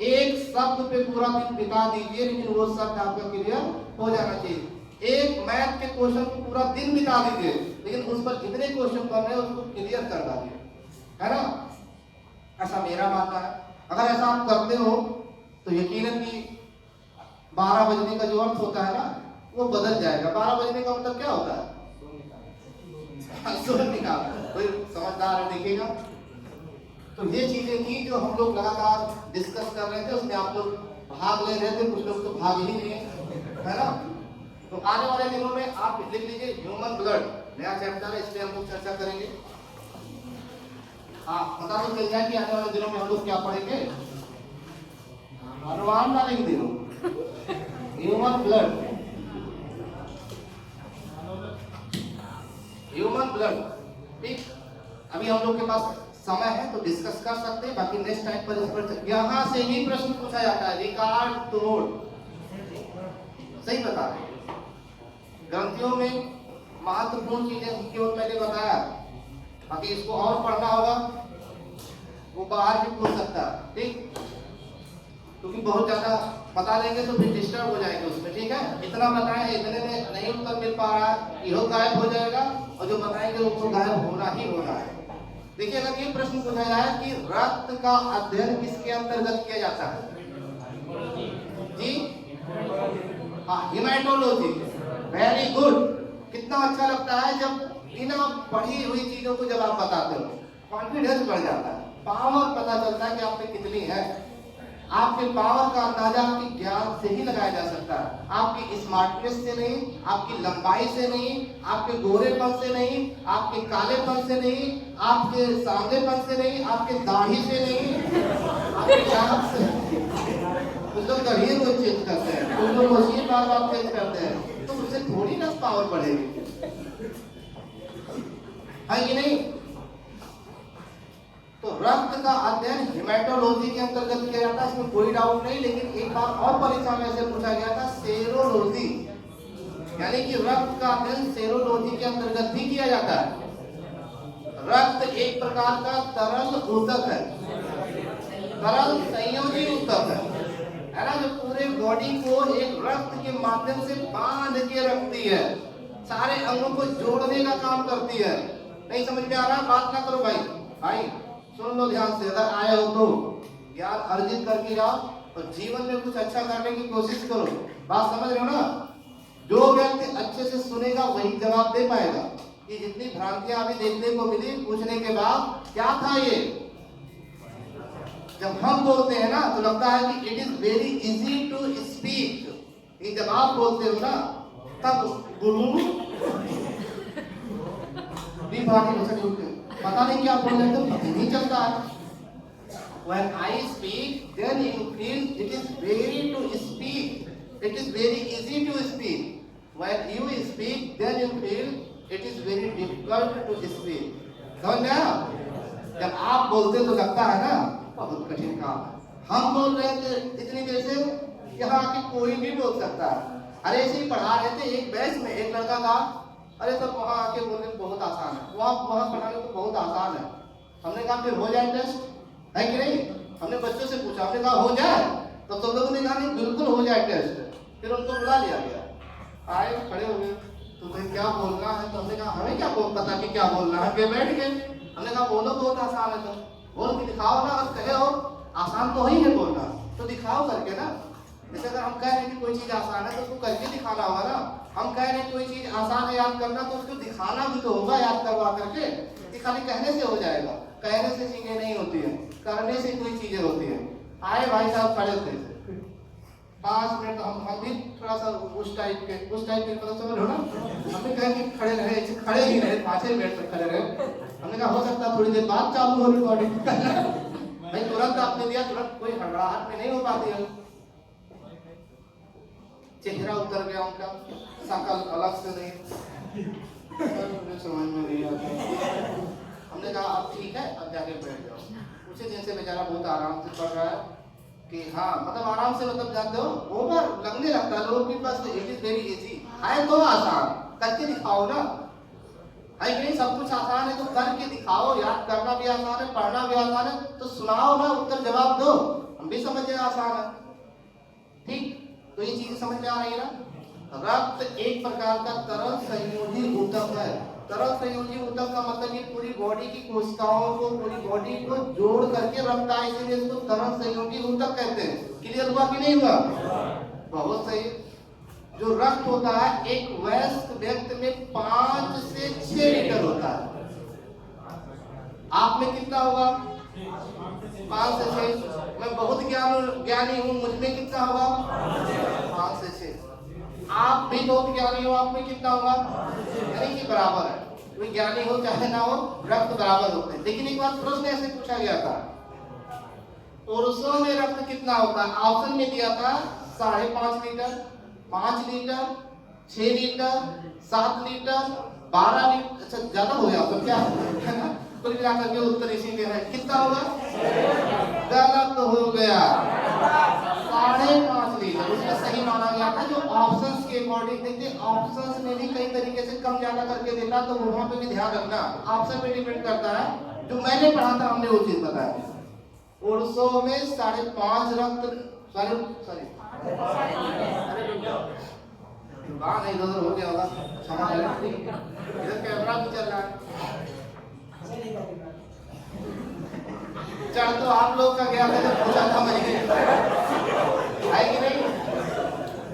एक शब्द पे पूरा दिन बिता दीजिए लेकिन वो शब्द आपका क्लियर हो जाना चाहिए। एक मैथ के क्वेश्चन को पूरा दिन बिता दीजिए लेकिन उस पर जितने क्वेश्चन करने हैं उसको क्लियर कर डालिए, है ना? ऐसा मेरा मानना है। अगर ऐसा आप करते हो तो यकीनन कि 12 बजने का जो अर्थ होता है ना वो बदल जाएगा। 12 बजने का मतलब क्या होता है? सूरज निकाल। कोई समझदार है देखिएगा। तो ये चीजें थी जो हम लोग लगातार डिस्कस कर रहे थे, उसमें आप लोग भाग ले रहे थे, कुछ लोग तो भाग ही नहीं है ना? तो आने वाले दिनों में आप लिख लीजिए ह्यूमन ब्लड, नया चैप्टर है, इसलिए हम लोग चर्चा करेंगे। हाँ, पता तो चल जाए कि आने वाले दिनों में हम लोग क्या पढ़ेंगे। अनुमान ना लिख दियो, ह्यूमन ब्लड, ह्यूमन ब्लड। ठीक, अभी हम लोग के पास समय है तो डिस्कस कर सकते हैं, बाकी नेक्स्ट टाइम पर इस पर यहाँ से ही प्रश्न पूछा जाता है, रिकॉर्ड तोड़। सही बता रहे हैं। ग्रंथियों में महत्वपूर्ण चीजें केवल मैंने बताया, बाकी इसको और पढ़ना होगा, वो बाहर भी पूछ सकता है। ठीक, क्योंकि बहुत ज्यादा बता देंगे तो फिर डिस्टर्ब हो जाएंगे उसमें। ठीक है, इतना बताएं, इतने में नहीं उत्तर मिल पा रहा है, यह गायब हो जाएगा और जो बताएंगे वो गायब होना ही होना है। देखिए, अगर ये प्रश्न पूछा जाए कि रक्त का अध्ययन किसके अंतर्गत किया जाता है? जी हाँ, हेमाटोलॉजी। Very good. कितना अच्छा लगता है जब बिना पढ़ी हुई चीजों को जब आप बताते हो, कॉन्फिडेंस बढ़ जाता है, पावर पता चलता है कि आप में कितनी है। आपके पावर का अंदाजा आपके ज्ञान से ही लगाया जा सकता है, आपकी स्मार्टनेस से नहीं, आपकी लंबाई से नहीं, आपके गोरेपन से नहीं, आपके कालेपन से नहीं, आपके सांवलेपन से नहीं, आपके दाढ़ी से नहीं, आपके दांत से। कुछ लोग दाढ़ी रोज चेंज करते हैं, कुछ लोग मशीन बार बार चेंज करते हैं, तो उससे थोड़ी ना पावर बढ़ेगी, है कि नहीं? तो रक्त का अध्ययन हेमाटोलॉजी के अंतर्गत किया जाता है, इसमें कोई डाउट नहीं। लेकिन एक बार और परीक्षा में से पूछा गया था सेरोलॉजी, यानी कि रक्त का अध्ययन सेरोलॉजी के अंतर्गत भी किया जाता है। रक्त एक प्रकार का तरल ऊतक है, तरल संयोजी ऊतक है ना, जो पूरे बॉडी को एक रक्त के माध्यम से बांध के रखती है, सारे अंगों को जोड़ने का काम करती है। नहीं समझ में आ रहा? बात ना करो भाई, भाई सुन लो ध्यान से। अगर आए हो तो ज्ञान अर्जित करके जाओ और जीवन में कुछ अच्छा करने की कोशिश करो। बात समझ रहे हो ना? जो व्यक्ति अच्छे से सुनेगा वही जवाब दे पाएगा। ये जितनी भ्रांतियां अभी देखने को मिली पूछने के बाद, क्या था ये? जब हम बोलते हैं ना तो लगता है कि it is very easy to speak. ये जब आप बोलते हो ना तब पता नहीं क्या बोल रहे, तो पता नहीं चलता है। When I speak, then you feel it is very to speak. It is very easy to speak. When you speak, then you feel it is very difficult to speak. समझ में आया? जब आप बोलते तो लगता है ना बहुत कठिन काम है। हम बोल रहे थे इतनी देर से, यहाँ आके कोई भी बोल सकता है। अरे ऐसे ही पढ़ा रहे थे एक बैच में, एक लड़का था, अरे सब वहाँ आके बोलने बहुत आसान है, वहाँ पढ़ाने तो बहुत आसान है। हमने कहा फिर हो जाए टेस्ट, है कि नहीं? हमने बच्चों से पूछा, हमने कहा हो जाए, तो सब लोगों ने कहा नहीं बिल्कुल हो जाए टेस्ट। फिर उनको बुला लिया गया, आए खड़े हो गए, तो भाई क्या बोलना है? तो हमने कहा हमें क्या पता कि क्या बोलना है, वे बैठ गए। हमने कहा बोलो बहुत आसान है, तो बोल के दिखाओ ना। अगर कहे हो आसान तो ही है बोलना, तो दिखाओ करके ना। जैसे अगर हम कह रहे हैं कि कोई चीज आसान है तो उसको करके दिखाना होगा ना। हम कह रहे हैं कोई चीज आसान है याद करना, तो उसको दिखाना भी तो होगा याद करवा करके। कि खाली कहने से हो जाएगा? कहने से चीजें नहीं होती है, करने से कोई चीजें होती है। आए भाई साहब खड़े थे 5 मिनट, हम भी थोड़ा सा उस टाइप के मतलब समझ लो ना। हमने कहा कि खड़े रहे, खड़े ही रहे, 5 मिनट तक खड़े रहे। हमने कहा हो सकता है थोड़ी देर बाद चालू हो रिकॉर्डिंग। भाई तुरंत आपने दिया, तुरंत कोई हड़बड़ाहट में नहीं हो पाती है। चेहरा उतर गया उनका, शकल अलग से नहीं, समझ में नहीं आता। हमने कहा अब ठीक है, अब जाके बैठ जाओ। उसी दिन से बेचारा बहुत आराम से पढ़ रहा है कि हाँ मतलब आराम से, मतलब जानते हो ओवर लगने लगता है लोगों के पास। It is very easy. है तो आसान, करके दिखाओ ना, है कि नहीं? सब कुछ आसान है तो करके दिखाओ। याद करना भी आसान है, पढ़ना भी आसान है, तो सुनाओ ना, उत्तर जवाब दो, हम भी समझे आसान है। ठीक, तो ये चीज समझ में आ रही है ना? रक्त एक प्रकार का तरल संयोजी ऊतक है। तरल संयोजी ऊतक का मतलब ये पूरी बॉडी की कोशिकाओं को, पूरी बॉडी को जोड़ करके रखता है, इसीलिए इसको तरल संयोजी ऊतक कहते हैं। क्लियर हुआ कि नहीं हुआ? बहुत सही। जो रक्त होता है एक वयस्क व्यक्ति में 5 से 6 लीटर होता है। आप में कितना होगा? 5 से 6। मैं बहुत ज्ञानी हूँ, मुझ में कितना होगा? 5 से 6। आप भी बहुत ज्ञानी हो, आप में कितना होगा? यानी कि बराबर है। कोई ज्ञानी हो चाहे ना हो, रक्त बराबर होते हैं। लेकिन एक बार प्रश्न ऐसे पूछा गया था, पुरुषों में रक्त कितना होता है? ऑप्शन में दिया था 5.5 litre, 5 litre, 6 litre, 7 litre, 12 litre. अच्छा ज्यादा हो गया तो क्या है ना, कुल मिलाकर के उत्तर इसी में है। कितना होगा? गलत हो गया, 5.5 लीटर उसमें सही माना गया था। जो ऑप्शंस के अकॉर्डिंग देखते, ऑप्शंस में भी कई तरीके से कम ज्यादा करके देता, तो वहां पे भी ध्यान रखना, ऑप्शन पे डिपेंड करता है। जो मैंने पढ़ा था हमने वो चीज बताया। पुरुषों में 5.5 रक्त सॉरी बात इधर हो गया होगा, क्षमा करें। इधर कैमरा भी चल रहा है। चल तो आप लोग का गया था जब पूछा था मैंने, है कि नहीं?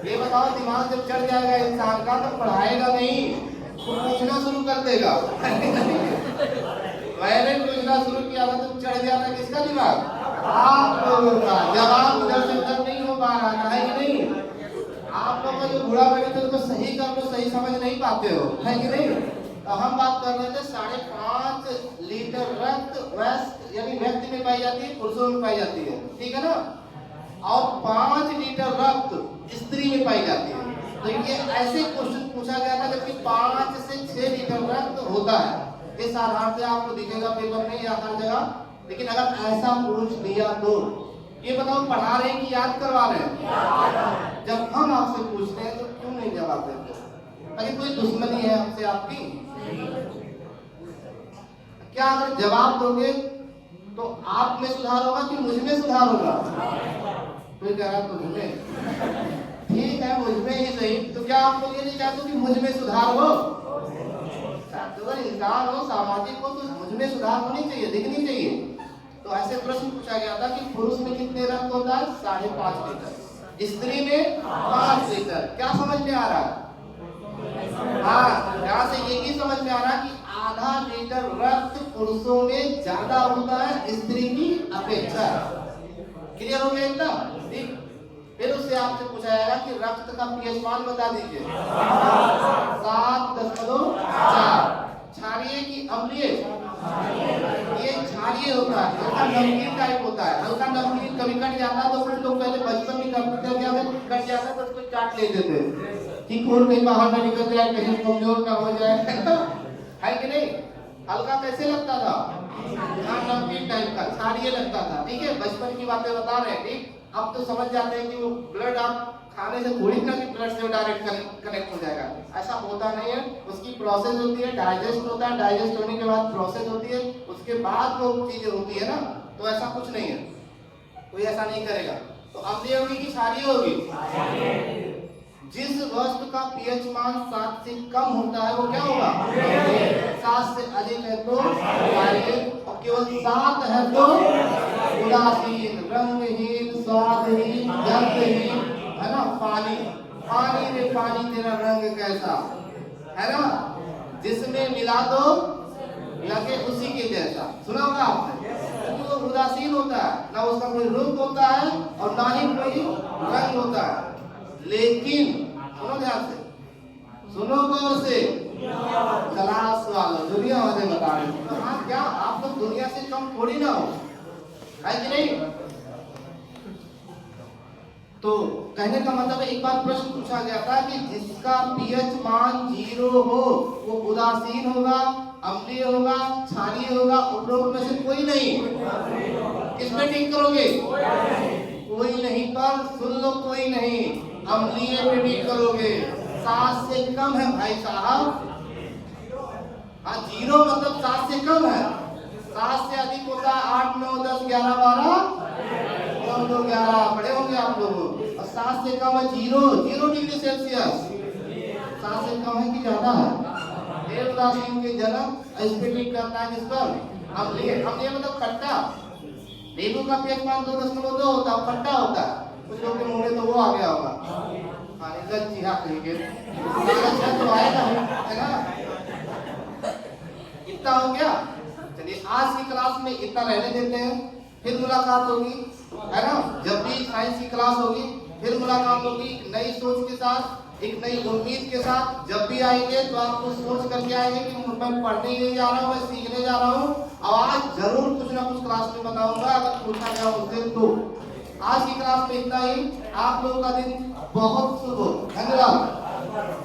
ये बताओ, दिमाग जब चढ़ जाएगा इंसान का तो पढ़ाएगा नहीं, तो पूछना शुरू कर देगा। मैंने पूछना शुरू किया था तो चढ़ गया था किसका दिमाग? आप लोगों का। जवाब उधर से उधर नहीं हो पा रहा था, है कि नहीं? आप लोग का जो बुरा बैठे थे उसको सही कर लो, सही समझ नहीं पाते हो, है कि नहीं? तो हम बात कर रहे थे 5.5 लीटर रक्त वयस्क यानी व्यक्ति में पाई जाती है, पुरुषों में पाई जाती है, ठीक है ना? और 5 लीटर रक्त स्त्री में पाई जाती है। तो ये ऐसे क्वेश्चन पूछा गया था जबकि 5 से 6 लीटर रक्त होता है। इस आधार से आपको दिखेगा पेपर में या हर जगह। लेकिन अगर ऐसा पूछ दिया तो ये बताओ, पढ़ा रहे हैं कि याद करवा रहे हैं? जब हम आपसे पूछते हैं तो क्यों नहीं जवाब देते? अगर कोई दुश्मनी है हमसे आपकी? क्या अगर जवाब दोगे तो आप में सुधार होगा कि मुझ में सुधार होगा? कोई कह रहा तो मुझ में, ठीक है मुझ में ही सही। तो क्या आप लोग ये नहीं चाहते कि मुझ में सुधार हो? अगर इंसान हो, सामाजिक हो, तो मुझ में सुधार होनी चाहिए, दिखनी चाहिए। तो ऐसे प्रश्न पूछा गया था कि पुरुष में कितने रक्त होता है? 5.5 लीटर, स्त्री में 5 लीटर। क्या समझ में आ रहा है? हाँ, यहाँ से ये भी समझ में आ रहा है कि आधा लीटर रक्त पुरुषों में ज्यादा होता है स्त्री की अपेक्षा। क्लियर हो गया एकदम? ठीक। फिर उससे आपसे पूछा जाएगा कि रक्त का पीएच मान बता दीजिए। 7.4। क्षारीय की अम्लीय? ये क्षारीय होता है, हल्का नमकीन टाइप होता है। हल्का नमकीन कभी कट जाता है तो फिर लोग पहले बचपन में करते थे, क्या कट जाता है तो उसको चाट लेते थे कि खून कहीं बाहर ना निकल जाए, कहीं कमजोर ना हो जाए, है कि नहीं? हल्का कैसे लगता था? हाँ, नमकीन टाइप का क्षारीय लगता था। ठीक है, बचपन की बातें बता रहे हैं। ठीक, अब तो समझ जाते हैं कि वो ब्लड आप खाने से थोड़ी ना कि ब्लड से डायरेक्ट कनेक्ट हो जाएगा, ऐसा होता नहीं है। उसकी प्रोसेस होती है, डाइजेस्ट होता है, डाइजेस्ट होने के बाद प्रोसेस होती है, उसके बाद वो चीजें होती है ना। तो ऐसा कुछ नहीं है, कोई ऐसा नहीं करेगा। तो अम्लीय होगी कि क्षारीय होगी? जिस वस्तु का पीएच मान 7 से कम होता है वो क्या होगा? 7 से अधिक है तो क्षारीय, और केवल 7 है तो उदासीन, रंगहीन, स्वादहीन, गंधहीन, है ना? पानी पानी रे पानी तेरा रंग कैसा, है ना? जिसमें मिला दो लगे उसी के जैसा। सुना होगा आपने? क्योंकि वो उदासीन होता है, ना उसका कोई रूप होता है और ना ही कोई रंग होता है। लेकिन सुनो ध्यान से, सुनो गौर से, क्लास वालों दुनिया वाले बता रहे हैं। तो हाँ, क्या आप लोग दुनिया से कम थोड़ी ना हो, है कि नहीं? तो कहने का मतलब एक बार प्रश्न पूछा गया था कि जिसका पीएच मान 0 हो वो उदासीन होगा, अम्लीय होगा, क्षारीय होगा, उपरोक्त में से कोई नहीं। किसमें टिक करोगे? कोई नहीं। पर सुन लो, कोई नहीं। अम्लीय पे टिक करोगे, 7 से कम है भाई साहब। हाँ, 0 मतलब 7 से कम है। 7 से अधिक होता है 8, 9, 10, 11, 12, 9, 2, 11 पढ़े होंगे आप लोग। और 7 से कम है 0 डिग्री सेल्सियस। 7 से कम है कि ज्यादा है? देवदास के जन्म स्फटिक करता है किस पर? अम्लीय। अम्लीय मतलब खट्टा। नींबू का pH मान 2.2 होता है, खट्टा होता है। कुछ लोग के मुंह में तो वो आ गया होगा, हाँ जी हाँ कहेंगे तो आएगा, है ना। इतना हो गया। चलिए आज की क्लास में इतना रहने देते हैं, फिर मुलाकात होगी, है ना। जब भी साइंस की क्लास होगी फिर मुलाकात होगी नई सोच के साथ, एक नई उम्मीद के साथ। जब भी आएंगे तो आपको सोच करके आएंगे कि मैं पढ़ने नहीं जा रहा हूँ, मैं सीखने जा रहा हूँ। और आज जरूर कुछ ना कुछ क्लास में बताऊंगा अगर पूछा गया उससे तो। आज की क्लास में इतना ही। आप लोगों का दिन बहुत शुभ हो। धन्यवाद।